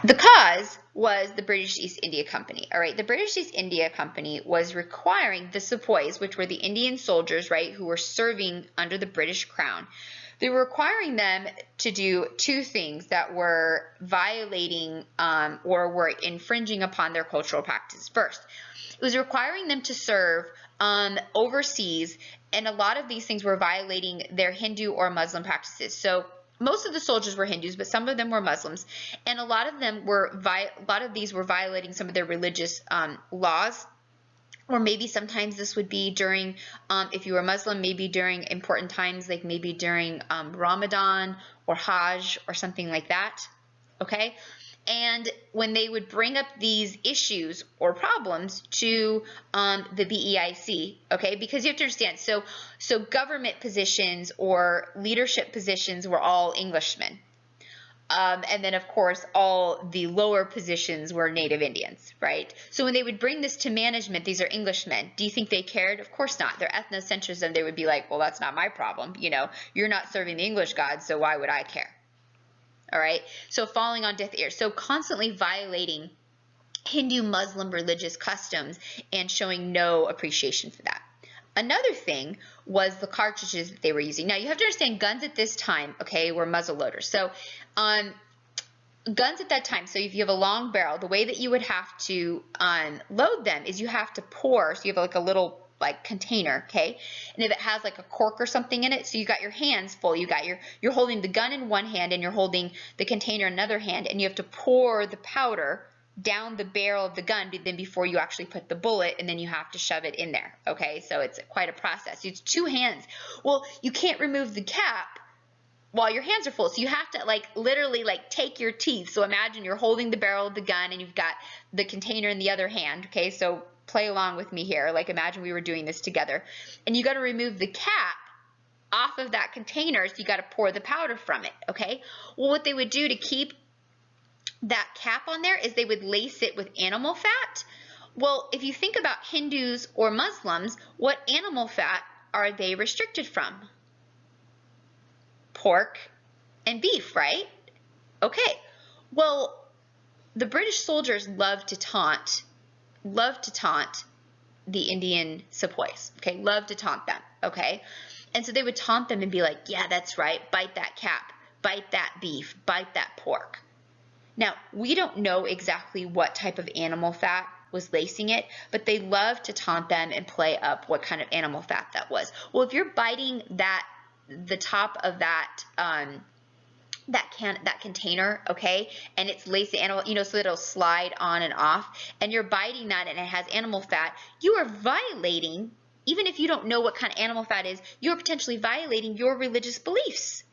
The cause was the British East India Company, all right? The British East India Company was requiring the sepoys, which were the Indian soldiers, right, who were serving under the British Crown. They were requiring them to do 2 things that were violating or were infringing upon their cultural practices. First, it was requiring them to serve overseas, and a lot of these things were violating their Hindu or Muslim practices. So most of the soldiers were Hindus, but some of them were Muslims, and a lot of these were violating some of their religious laws. Or maybe sometimes this would be during, if you were Muslim, maybe during important times, like maybe during Ramadan or Hajj or something like that, okay? And when they would bring up these issues or problems to the BEIC, okay, because you have to understand, so government positions or leadership positions were all Englishmen. And then, of course, all the lower positions were Native Indians, right? So when they would bring this to management, these are Englishmen. Do you think they cared? Of course not. They're ethnocentrism. They would be like, well, that's not my problem. You know, you're not serving the English gods, so why would I care? All right, so falling on deaf ears. So constantly violating Hindu Muslim religious customs and showing no appreciation for that. Another thing was the cartridges that they were using. Now you have to understand guns at this time, okay, were muzzle loaders. So guns at that time, so if you have a long barrel, the way that you would have to load them is you have to pour, so you have like a little like container, okay? And if it has like a cork or something in it, so you got your hands full, you're holding the gun in one hand and you're holding the container in another hand, and you have to pour the powder down the barrel of the gun then before you actually put the bullet, and then you have to shove it in there, okay? So it's quite a process. It's 2 hands. Well, you can't remove the cap while your hands are full, so you have to like literally like take your teeth. So imagine you're holding the barrel of the gun and you've got the container in the other hand, okay? So play along with me here. Like imagine we were doing this together, and you got to remove the cap off of that container, so you got to pour the powder from it, okay? Well, what they would do to keep that cap on there is they would lace it with animal fat. Well, if you think about Hindus or Muslims, what animal fat are they restricted from? Pork and beef, right? Okay. Well, the British soldiers loved to taunt the Indian sepoys, okay? Loved to taunt them, okay? And so they would taunt them and be like, yeah, that's right, bite that cap, bite that beef, bite that pork. Now, we don't know exactly what type of animal fat was lacing it, but they love to taunt them and play up what kind of animal fat that was. Well, if you're biting the top of that container, okay, and it's laced animal, you know, so that it'll slide on and off, and you're biting that and it has animal fat, you are violating, even if you don't know what kind of animal fat is, you're potentially violating your religious beliefs.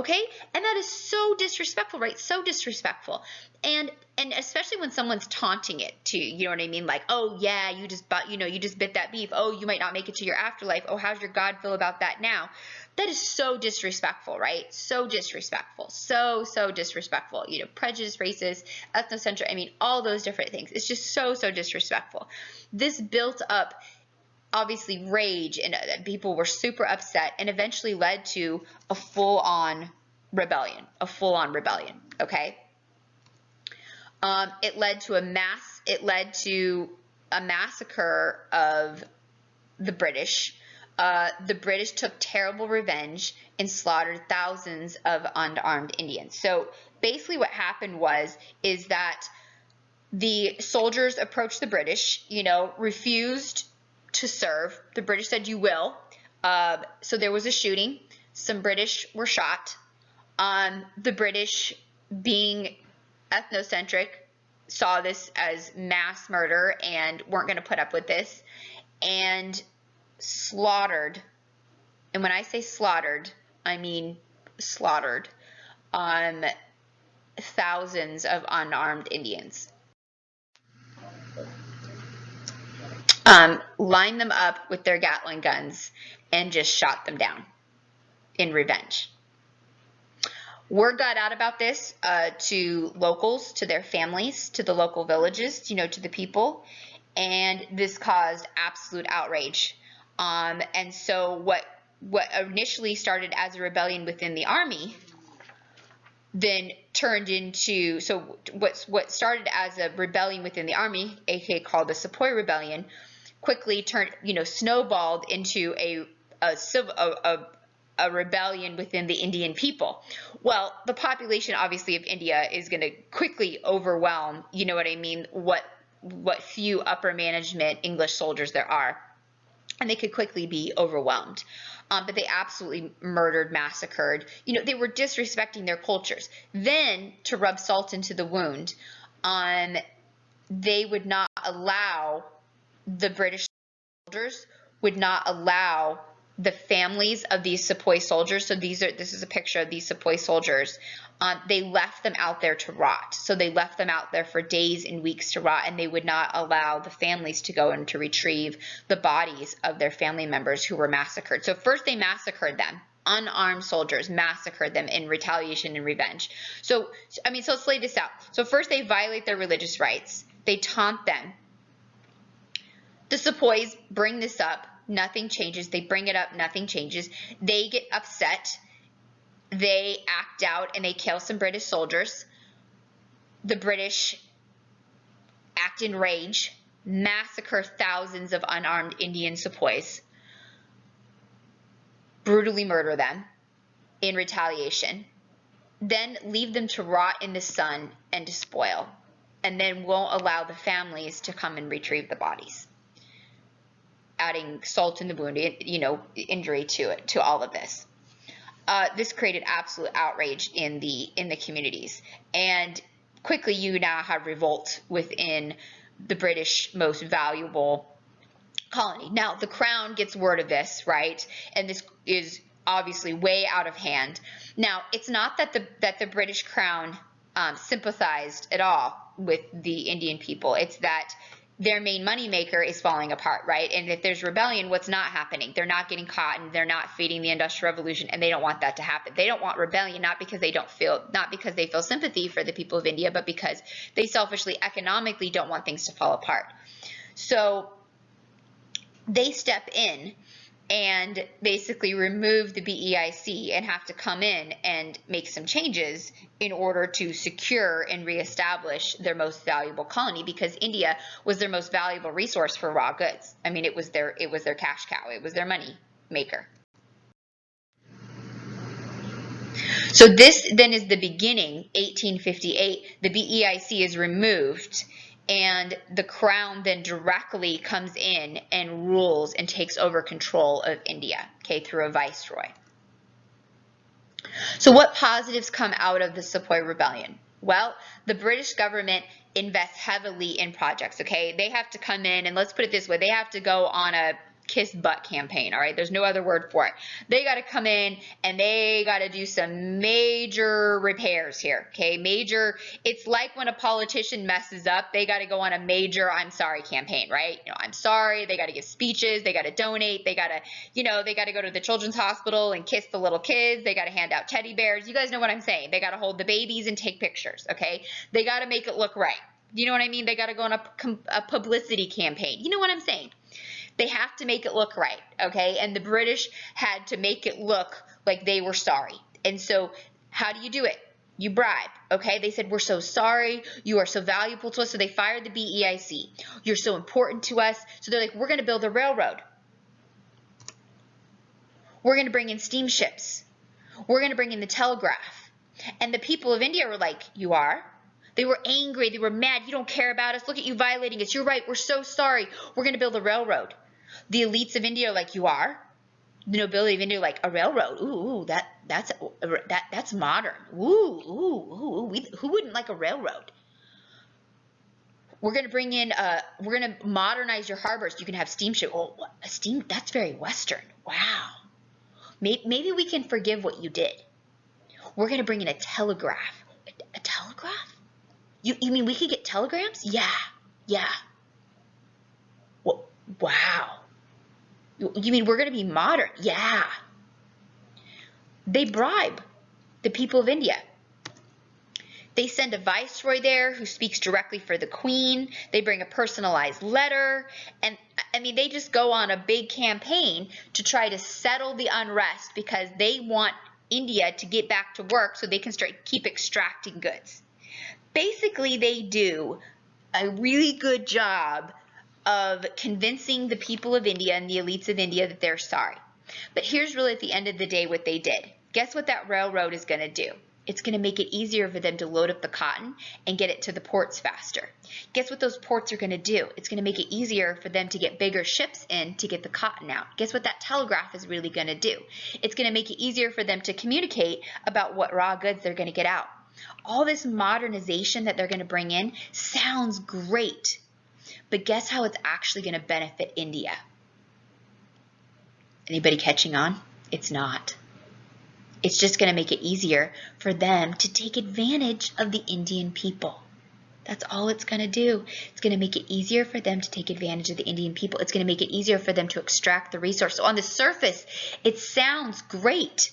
Okay, and that is so disrespectful, right? So disrespectful. And especially when someone's taunting it too, you know what I mean? Like, oh yeah, you just bit that beef. Oh, you might not make it to your afterlife. Oh, how's your God feel about that now? That is so disrespectful, right? So disrespectful. So disrespectful. Prejudice, racist, ethnocentric, I mean, all those different things. It's just so disrespectful. This built up obviously rage, and people were super upset, and eventually led to a full-on rebellion. Okay. It led to a massacre of the British. The British took terrible revenge and slaughtered thousands of unarmed Indians. So basically what happened is that the soldiers approached the British, refused to serve. The British said, you will. So there was a shooting. Some British were shot. The British, being ethnocentric, saw this as mass murder and weren't going to put up with this, and slaughtered, and when I say slaughtered, I mean slaughtered, thousands of unarmed Indians. Lined them up with their Gatling guns and just shot them down in revenge. Word got out about this to locals, to their families, to the local villages, to the people, and this caused absolute outrage. And so what initially started as a rebellion within the army then turned into, so what started as a rebellion within the army, aka called the Sepoy Rebellion, quickly turned, snowballed into a rebellion within the Indian people. Well, the population obviously of India is going to quickly overwhelm, what few upper management English soldiers there are, and they could quickly be overwhelmed. But they absolutely murdered, massacred. They were disrespecting their cultures. Then, to rub salt into the wound, they would not allow, the British soldiers would not allow the families of these Sepoy soldiers. So this is a picture of these Sepoy soldiers. They left them out there to rot. So they left them out there for days and weeks to rot, and they would not allow the families to go and to retrieve the bodies of their family members who were massacred. So first they massacred them. Unarmed soldiers massacred them in retaliation and revenge. So let's lay this out. So first they violate their religious rights. They taunt them. The Sepoys bring this up. Nothing changes. They bring it up. Nothing changes. They get upset. They act out and they kill some British soldiers. The British act in rage, massacre thousands of unarmed Indian Sepoys, brutally murder them in retaliation, then leave them to rot in the sun and to spoil, and then won't allow the families to come and retrieve the bodies, adding salt in the wound, injury to all of this. This created absolute outrage in the communities, and quickly you now have revolt within the British most valuable colony. Now the Crown gets word of this, right? And this is obviously way out of hand. Now it's not that the British Crown sympathized at all with the Indian people. It's that their main moneymaker is falling apart, right? And if there's rebellion, what's not happening? They're not getting cotton, they're not feeding the Industrial Revolution, and they don't want that to happen. They don't want rebellion, not because they feel sympathy for the people of India, but because they selfishly, economically don't want things to fall apart. So they step in and basically remove the BEIC and have to come in and make some changes in order to secure and reestablish their most valuable colony, because India was their most valuable resource for raw goods. I mean, it was their cash cow. It was their money maker. So this then is the beginning, 1858. The BEIC is removed, and the Crown then directly comes in and rules and takes over control of India, okay, through a viceroy. So what positives come out of the Sepoy Rebellion? Well, the British government invests heavily in projects, okay? They have to come in, and let's put it this way, they have to go on a kiss butt campaign, all right? There's no other word for it. They got to come in and they got to do some major repairs here, okay? Major, it's like when a politician messes up, they got to go on a major I'm sorry campaign, right? You know, I'm sorry, they got to give speeches, they got to donate, they got to, you know, they got to go to the children's hospital and kiss the little kids, they got to hand out teddy bears. You guys know what I'm saying. They got to hold the babies and take pictures, okay? They got to make it look right. You know what I mean? They got to go on a publicity campaign. You know what I'm saying? They have to make it look right, okay? And the British had to make it look like they were sorry. And so how do you do it? You bribe, okay? They said, we're so sorry. You are so valuable to us. So they fired the BEIC. You're so important to us. So they're like, we're going to build a railroad. We're going to bring in steamships. We're going to bring in the telegraph. And the people of India were like, you are? They were angry. They were mad. You don't care about us. Look at you violating us. You're right. We're so sorry. We're going to build a railroad. The elites of India are like, you are? The nobility of India are like, a railroad? Ooh, that's modern. Ooh. Who wouldn't like a railroad? We're going to bring in, we're going to modernize your harbors. You can have steamship. Oh, that's very Western. Wow. Maybe we can forgive what you did. We're going to bring in a telegraph. A telegraph? You mean we could get telegrams? Yeah. Wow. You mean we're going to be modern? Yeah. They bribe the people of India. They send a viceroy there who speaks directly for the queen. They bring a personalized letter. And, I mean, they just go on a big campaign to try to settle the unrest because they want India to get back to work so they can keep extracting goods. Basically, they do a really good job of convincing the people of India and the elites of India that they're sorry. But here's really at the end of the day what they did. Guess what that railroad is going to do? It's going to make it easier for them to load up the cotton and get it to the ports faster. Guess what those ports are going to do? It's going to make it easier for them to get bigger ships in to get the cotton out. Guess what that telegraph is really going to do? It's going to make it easier for them to communicate about what raw goods they're going to get out. All this modernization that they're going to bring in sounds great, but guess how it's actually going to benefit India? Anybody catching on? It's not. It's just going to make it easier for them to take advantage of the Indian people. That's all it's going to do. It's going to make it easier for them to take advantage of the Indian people. It's going to make it easier for them to extract the resource. So on the surface, it sounds great.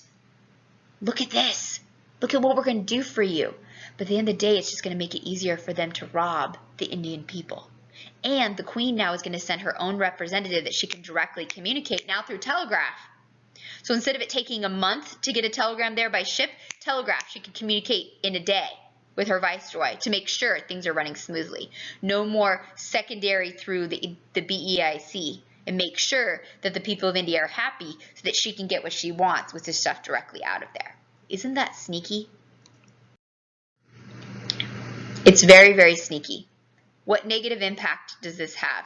Look at this. Look at what we're going to do for you. But at the end of the day, it's just going to make it easier for them to rob the Indian people. And the queen now is going to send her own representative that she can directly communicate now through telegraph. So instead of it taking a month to get a telegram there by ship, telegraph, she can communicate in a day with her viceroy to make sure things are running smoothly. No more secondary through the BEIC, and make sure that the people of India are happy so that she can get what she wants with this stuff directly out of there. Isn't that sneaky? It's very, very sneaky. What negative impact does this have?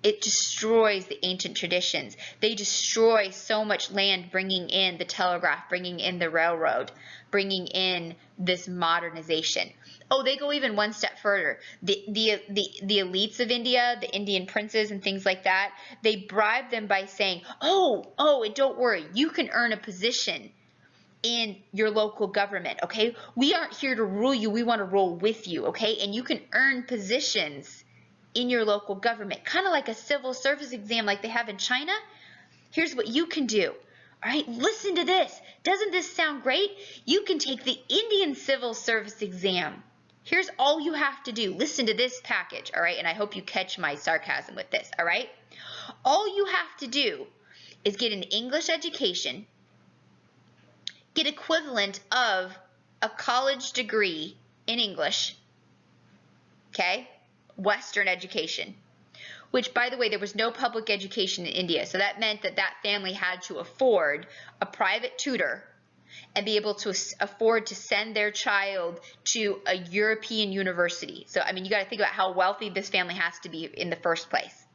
It destroys the ancient traditions. They destroy so much land, bringing in the telegraph, bringing in the railroad, bringing in this modernization. Oh, they go even one step further. The elites of India, the Indian princes and things like that, they bribe them by saying, oh, and don't worry, you can earn a position in your local government, okay? We aren't here to rule you. We want to rule with you, okay? And you can earn positions in your local government, kind of like a civil service exam like they have in China. Here's what you can do. All right, listen to this. Doesn't this sound great? You can take the Indian civil service exam. Here's all you have to do. Listen to this package, all right? And I hope you catch my sarcasm with this, all right? All you have to do is get an English education, get equivalent of a college degree in English, okay? Western education, which, by the way, there was no public education in India. So that meant that that family had to afford a private tutor and be able to afford to send their child to a European university. So, I mean, you got to think about how wealthy this family has to be in the first place.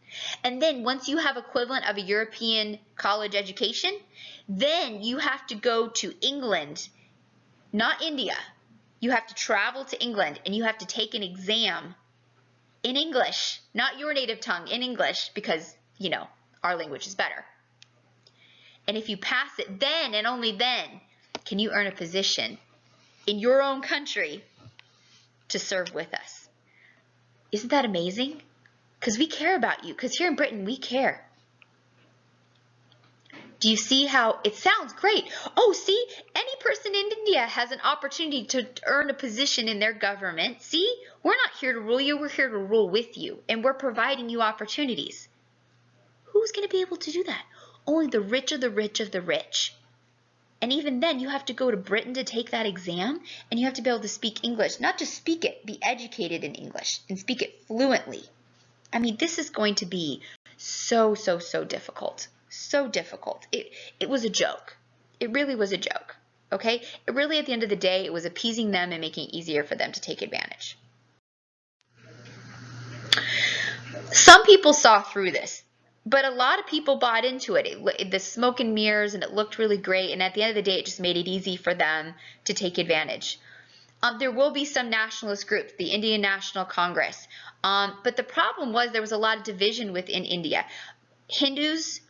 And then once you have equivalent of a European college education, then you have to go to England, not India. You have to travel to England and you have to take an exam in English, not your native tongue, in English, because, you know, our language is better. And if you pass it, then and only then can you earn a position in your own country to serve with us. Isn't that amazing? Because we care about you. Because here in Britain, we care. Do you see how it sounds great? Oh, see, any person in India has an opportunity to earn a position in their government. See, we're not here to rule you. We're here to rule with you. And we're providing you opportunities. Who's going to be able to do that? Only the rich of the rich of the rich. And even then, you have to go to Britain to take that exam, and you have to be able to speak English. Not just speak it, be educated in English and speak it fluently. I mean, this is going to be so difficult. So difficult. It was a joke. It really was a joke. Okay? It really, at the end of the day, it was appeasing them and making it easier for them to take advantage. Some people saw through this. But a lot of people bought into it. The smoke and mirrors, and it looked really great. And at the end of the day, it just made it easy for them to take advantage. There will be some nationalist groups, the Indian National Congress. But the problem was there was a lot of division within India. Hindus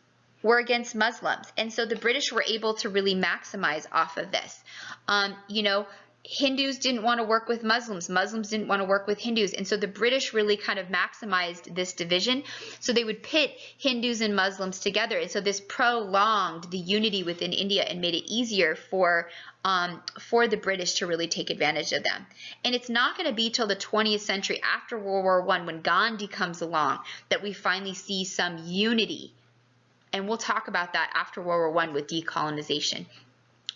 were against Muslims. And so the British were able to really maximize off of this. You know, Hindus didn't want to work with Muslims. Muslims didn't want to work with Hindus. And so the British really kind of maximized this division. So they would pit Hindus and Muslims together. And so this prolonged the unity within India and made it easier for the British to really take advantage of them. And it's not going to be till the 20th century after World War I, when Gandhi comes along, that we finally see some unity. And we'll talk about that after World War I with decolonization.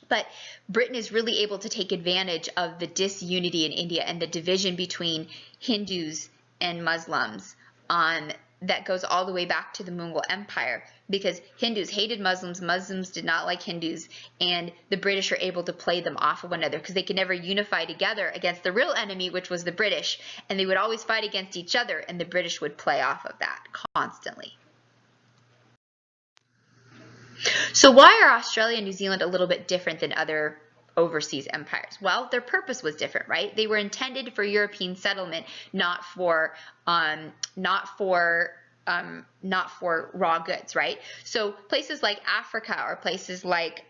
But Britain is really able to take advantage of the disunity in India and the division between Hindus and Muslims that goes all the way back to the Mughal Empire, because Hindus hated Muslims, Muslims did not like Hindus, and the British are able to play them off of one another because they could never unify together against the real enemy, which was the British, and they would always fight against each other, and the British would play off of that constantly. So why are Australia and New Zealand a little bit different than other overseas empires? Well, their purpose was different, right? They were intended for European settlement, not for raw goods, right? So places like Africa or places like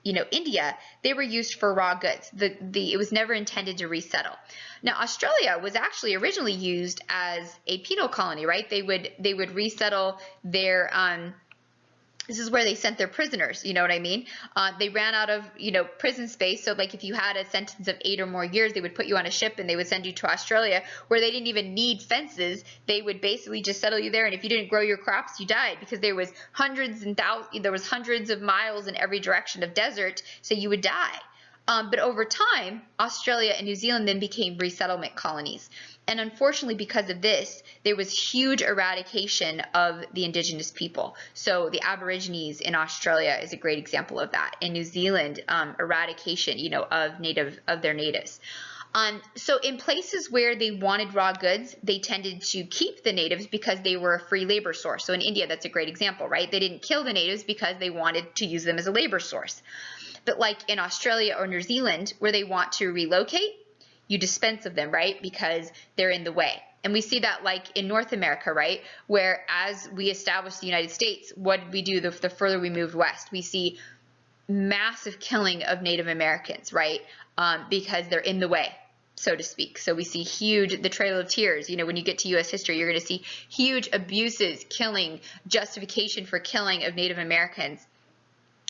India, they were used for raw goods. It was never intended to resettle. Now, Australia was actually originally used as a penal colony, right? They would resettle their this is where they sent their prisoners, you know what I mean? They ran out of, prison space. So like if you had a sentence of 8 or more years, they would put you on a ship and they would send you to Australia, where they didn't even need fences. They would basically just settle you there. And if you didn't grow your crops, you died, because there was hundreds of miles in every direction of desert. So you would die. But over time, Australia and New Zealand then became resettlement colonies. And unfortunately, because of this, there was huge eradication of the indigenous people. So the Aborigines in Australia is a great example of that. In New Zealand, eradication, of their natives. So in places where they wanted raw goods, they tended to keep the natives because they were a free labor source. So in India, that's a great example, right? They didn't kill the natives because they wanted to use them as a labor source. But like in Australia or New Zealand, where they want to relocate, you dispense of them, right? Because they're in the way. And we see that like in North America, right? Where as we established the United States, what did we do the further we moved west? We see massive killing of Native Americans, right? Because they're in the way, so to speak. So we see the Trail of Tears. When you get to U.S. history, you're going to see huge abuses, killing, justification for killing of Native Americans,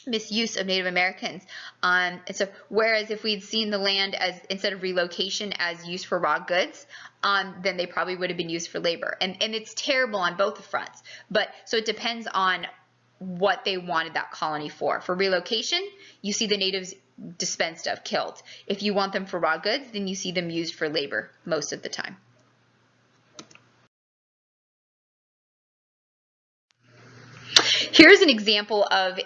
misuse of Native Americans. And so whereas if we'd seen the land as, instead of relocation, as used for raw goods, then they probably would have been used for labor. And it's terrible on both fronts. But so it depends on what they wanted that colony for. For relocation, you see the natives dispensed of, killed. If you want them for raw goods, then you see them used for labor most of the time. Here's an example of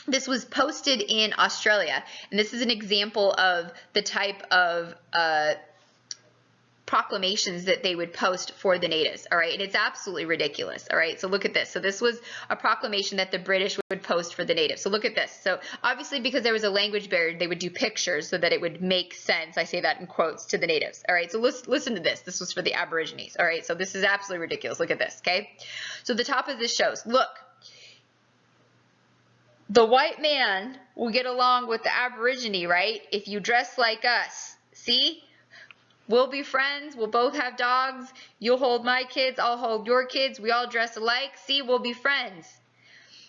this was posted in Australia, and this is an example of the type of proclamations that they would post for the natives, all right? And it's absolutely ridiculous, all right? So look at this. So this was a proclamation that the British would post for the natives. So look at this. So obviously because there was a language barrier, they would do pictures so that it would make sense, I say that in quotes, to the natives, all right? So listen to this. This was for the Aborigines, all right? So this is absolutely ridiculous. Look at this, okay? So the top of this shows, look, the white man will get along with the Aborigine, right? If you dress like us, see? We'll be friends. We'll both have dogs. You'll hold my kids. I'll hold your kids. We all dress alike. See, we'll be friends.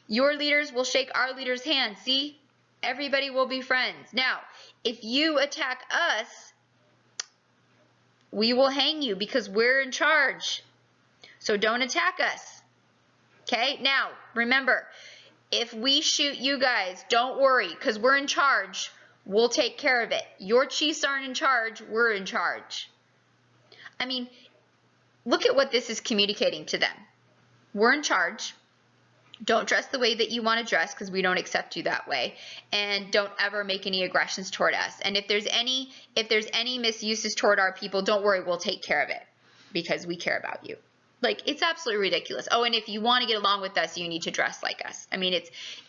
Your leaders will shake our leaders' hands. See, everybody will be friends. Now, if you attack us, we will hang you because we're in charge. So don't attack us. Okay? Now, remember, if we shoot you guys, don't worry because we're in charge. We'll take care of it. Your chiefs aren't in charge. We're in charge. I mean, look at what this is communicating to them. We're in charge. Don't dress the way that you want to dress because we don't accept you that way. And don't ever make any aggressions toward us. And if there's any misuses toward our people, don't worry. We'll take care of it because we care about you. Like, it's absolutely ridiculous. Oh, and if you want to get along with us, you need to dress like us. I mean,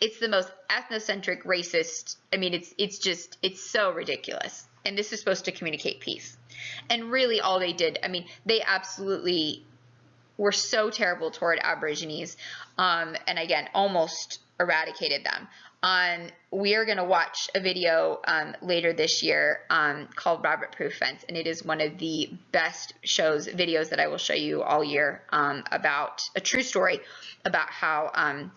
it's the most ethnocentric, racist. I mean, it's so ridiculous. And this is supposed to communicate peace. And really all they did, I mean, they absolutely were so terrible toward Aborigines. And again, almost eradicated them. We are going to watch a video later this year called Rabbit Proof Fence, and it is one of the best videos that I will show you all year about a true story about how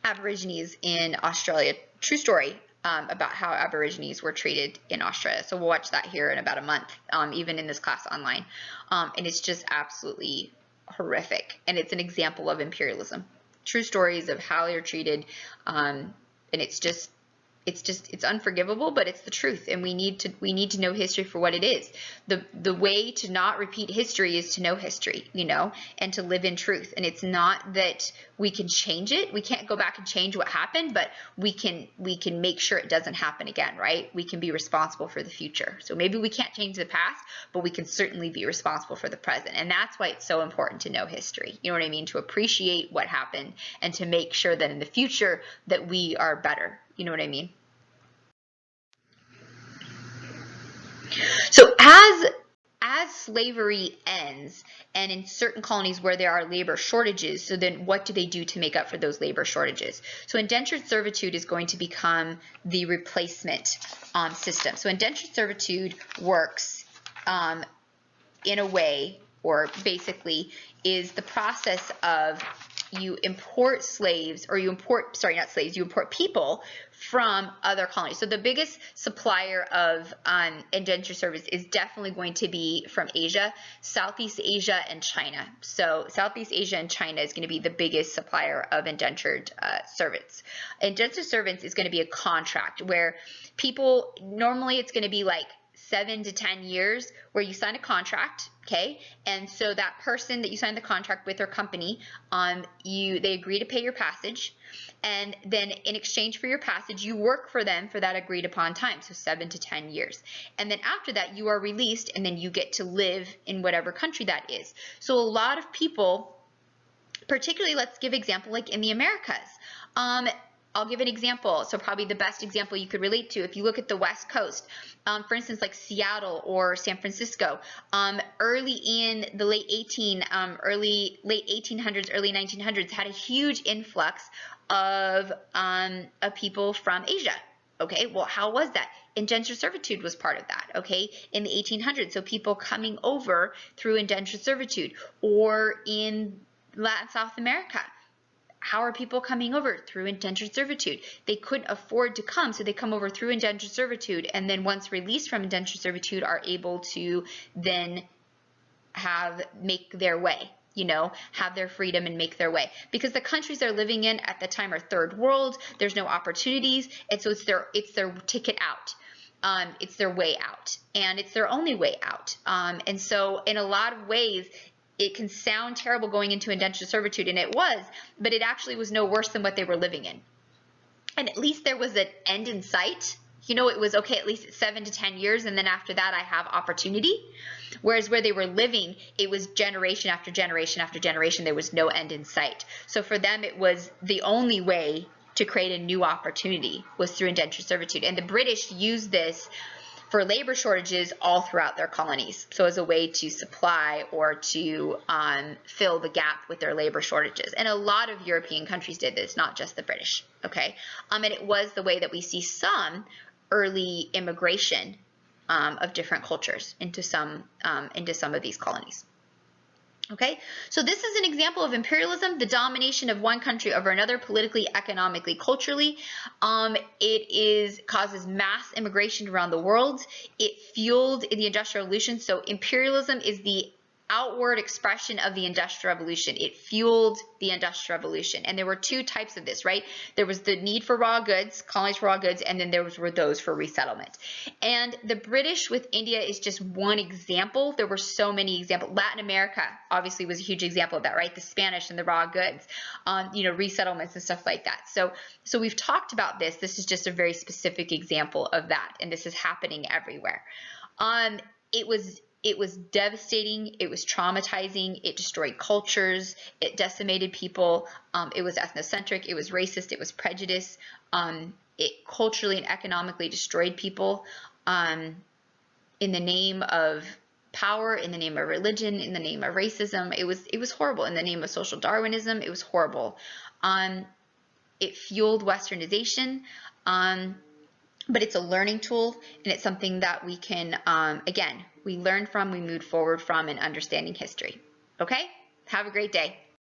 Aborigines in Australia, true story about how Aborigines were treated in Australia. So we'll watch that here in about a month, even in this class online. And it's just absolutely horrific, and it's an example of imperialism. True stories of how they're treated, and it's unforgivable, but it's the truth, and we need to know history for what it is. The way to not repeat history is to know history, you know, and to live in truth. And it's not that we can change it. We can't go back and change what happened, but we can make sure it doesn't happen again, right? We can be responsible for the future. So maybe we can't change the past, but we can certainly be responsible for the present. And that's why it's so important to know history. You know what I mean? To appreciate what happened and to make sure that in the future that we are better. You know what I mean? So as slavery ends, and in certain colonies where there are labor shortages, so then what do they do to make up for those labor shortages? So indentured servitude is going to become the replacement system. So indentured servitude works in a way, or basically is the process of you import slaves, or you import, sorry, not slaves, you import people from other colonies. So the biggest supplier of indentured service is definitely going to be from Asia, Southeast Asia, and China. So Southeast Asia and China is going to be the biggest supplier of indentured servants. Indentured servants is going to be a contract where people, normally it's going to be like 7 to 10 years where you sign a contract, okay? And so that person that you sign the contract with, or company, they agree to pay your passage, and then in exchange for your passage, you work for them for that agreed upon time, so 7 to 10 years. And then after that, you are released, and then you get to live in whatever country that is. So a lot of people, particularly, let's give example like in the Americas, I'll give an example. So probably the best example you could relate to, if you look at the West Coast, for instance, like Seattle or San Francisco, early in the late 1800s, early 1900s, had a huge influx of people from Asia. Okay, well, how was that? Indentured servitude was part of that, okay, in the 1800s. So people coming over through indentured servitude, or in Latin South America. How are people coming over? Through indentured servitude. They couldn't afford to come, so they come over through indentured servitude, and then once released from indentured servitude are able to then make their way, you know, have their freedom and make their way. Because the countries they're living in at the time are third world, there's no opportunities, and so it's their ticket out. It's their way out, and it's their only way out. And so in a lot of ways, it can sound terrible going into indentured servitude, and it was, but it actually was no worse than what they were living in. And at least there was an end in sight, it was okay, at least it's 7 to 10 years, and then after that I have opportunity. Whereas where they were living, it was generation after generation after generation. There was no end in sight. So for them, it was the only way to create a new opportunity was through indentured servitude. And the British used this for labor shortages all throughout their colonies. So as a way to supply or to fill the gap with their labor shortages. And a lot of European countries did this, not just the British. Okay, and it was the way that we see some early immigration of different cultures into some of these colonies. Okay, so this is an example of imperialism, the domination of one country over another politically, economically, culturally. It causes mass immigration around the world. It fueled the Industrial Revolution. So imperialism is the outward expression of the Industrial Revolution. It fueled the Industrial Revolution. And there were two types of this, right? There was the need for raw goods, colonies for raw goods, and then there were those for resettlement. And the British with India is just one example. There were so many examples. Latin America obviously was a huge example of that, right? The Spanish and the raw goods, resettlements and stuff like that. So we've talked about this. This is just a very specific example of that. And this is happening everywhere. It was devastating. It was traumatizing. It destroyed cultures. It decimated people. It was ethnocentric. It was racist. It was prejudice. It culturally and economically destroyed people in the name of power, in the name of religion, in the name of racism. It was horrible. In the name of social Darwinism, it was horrible. It fueled westernization. But it's a learning tool, and it's something that we can, again, we learn from, we move forward from in understanding history. Okay? Have a great day.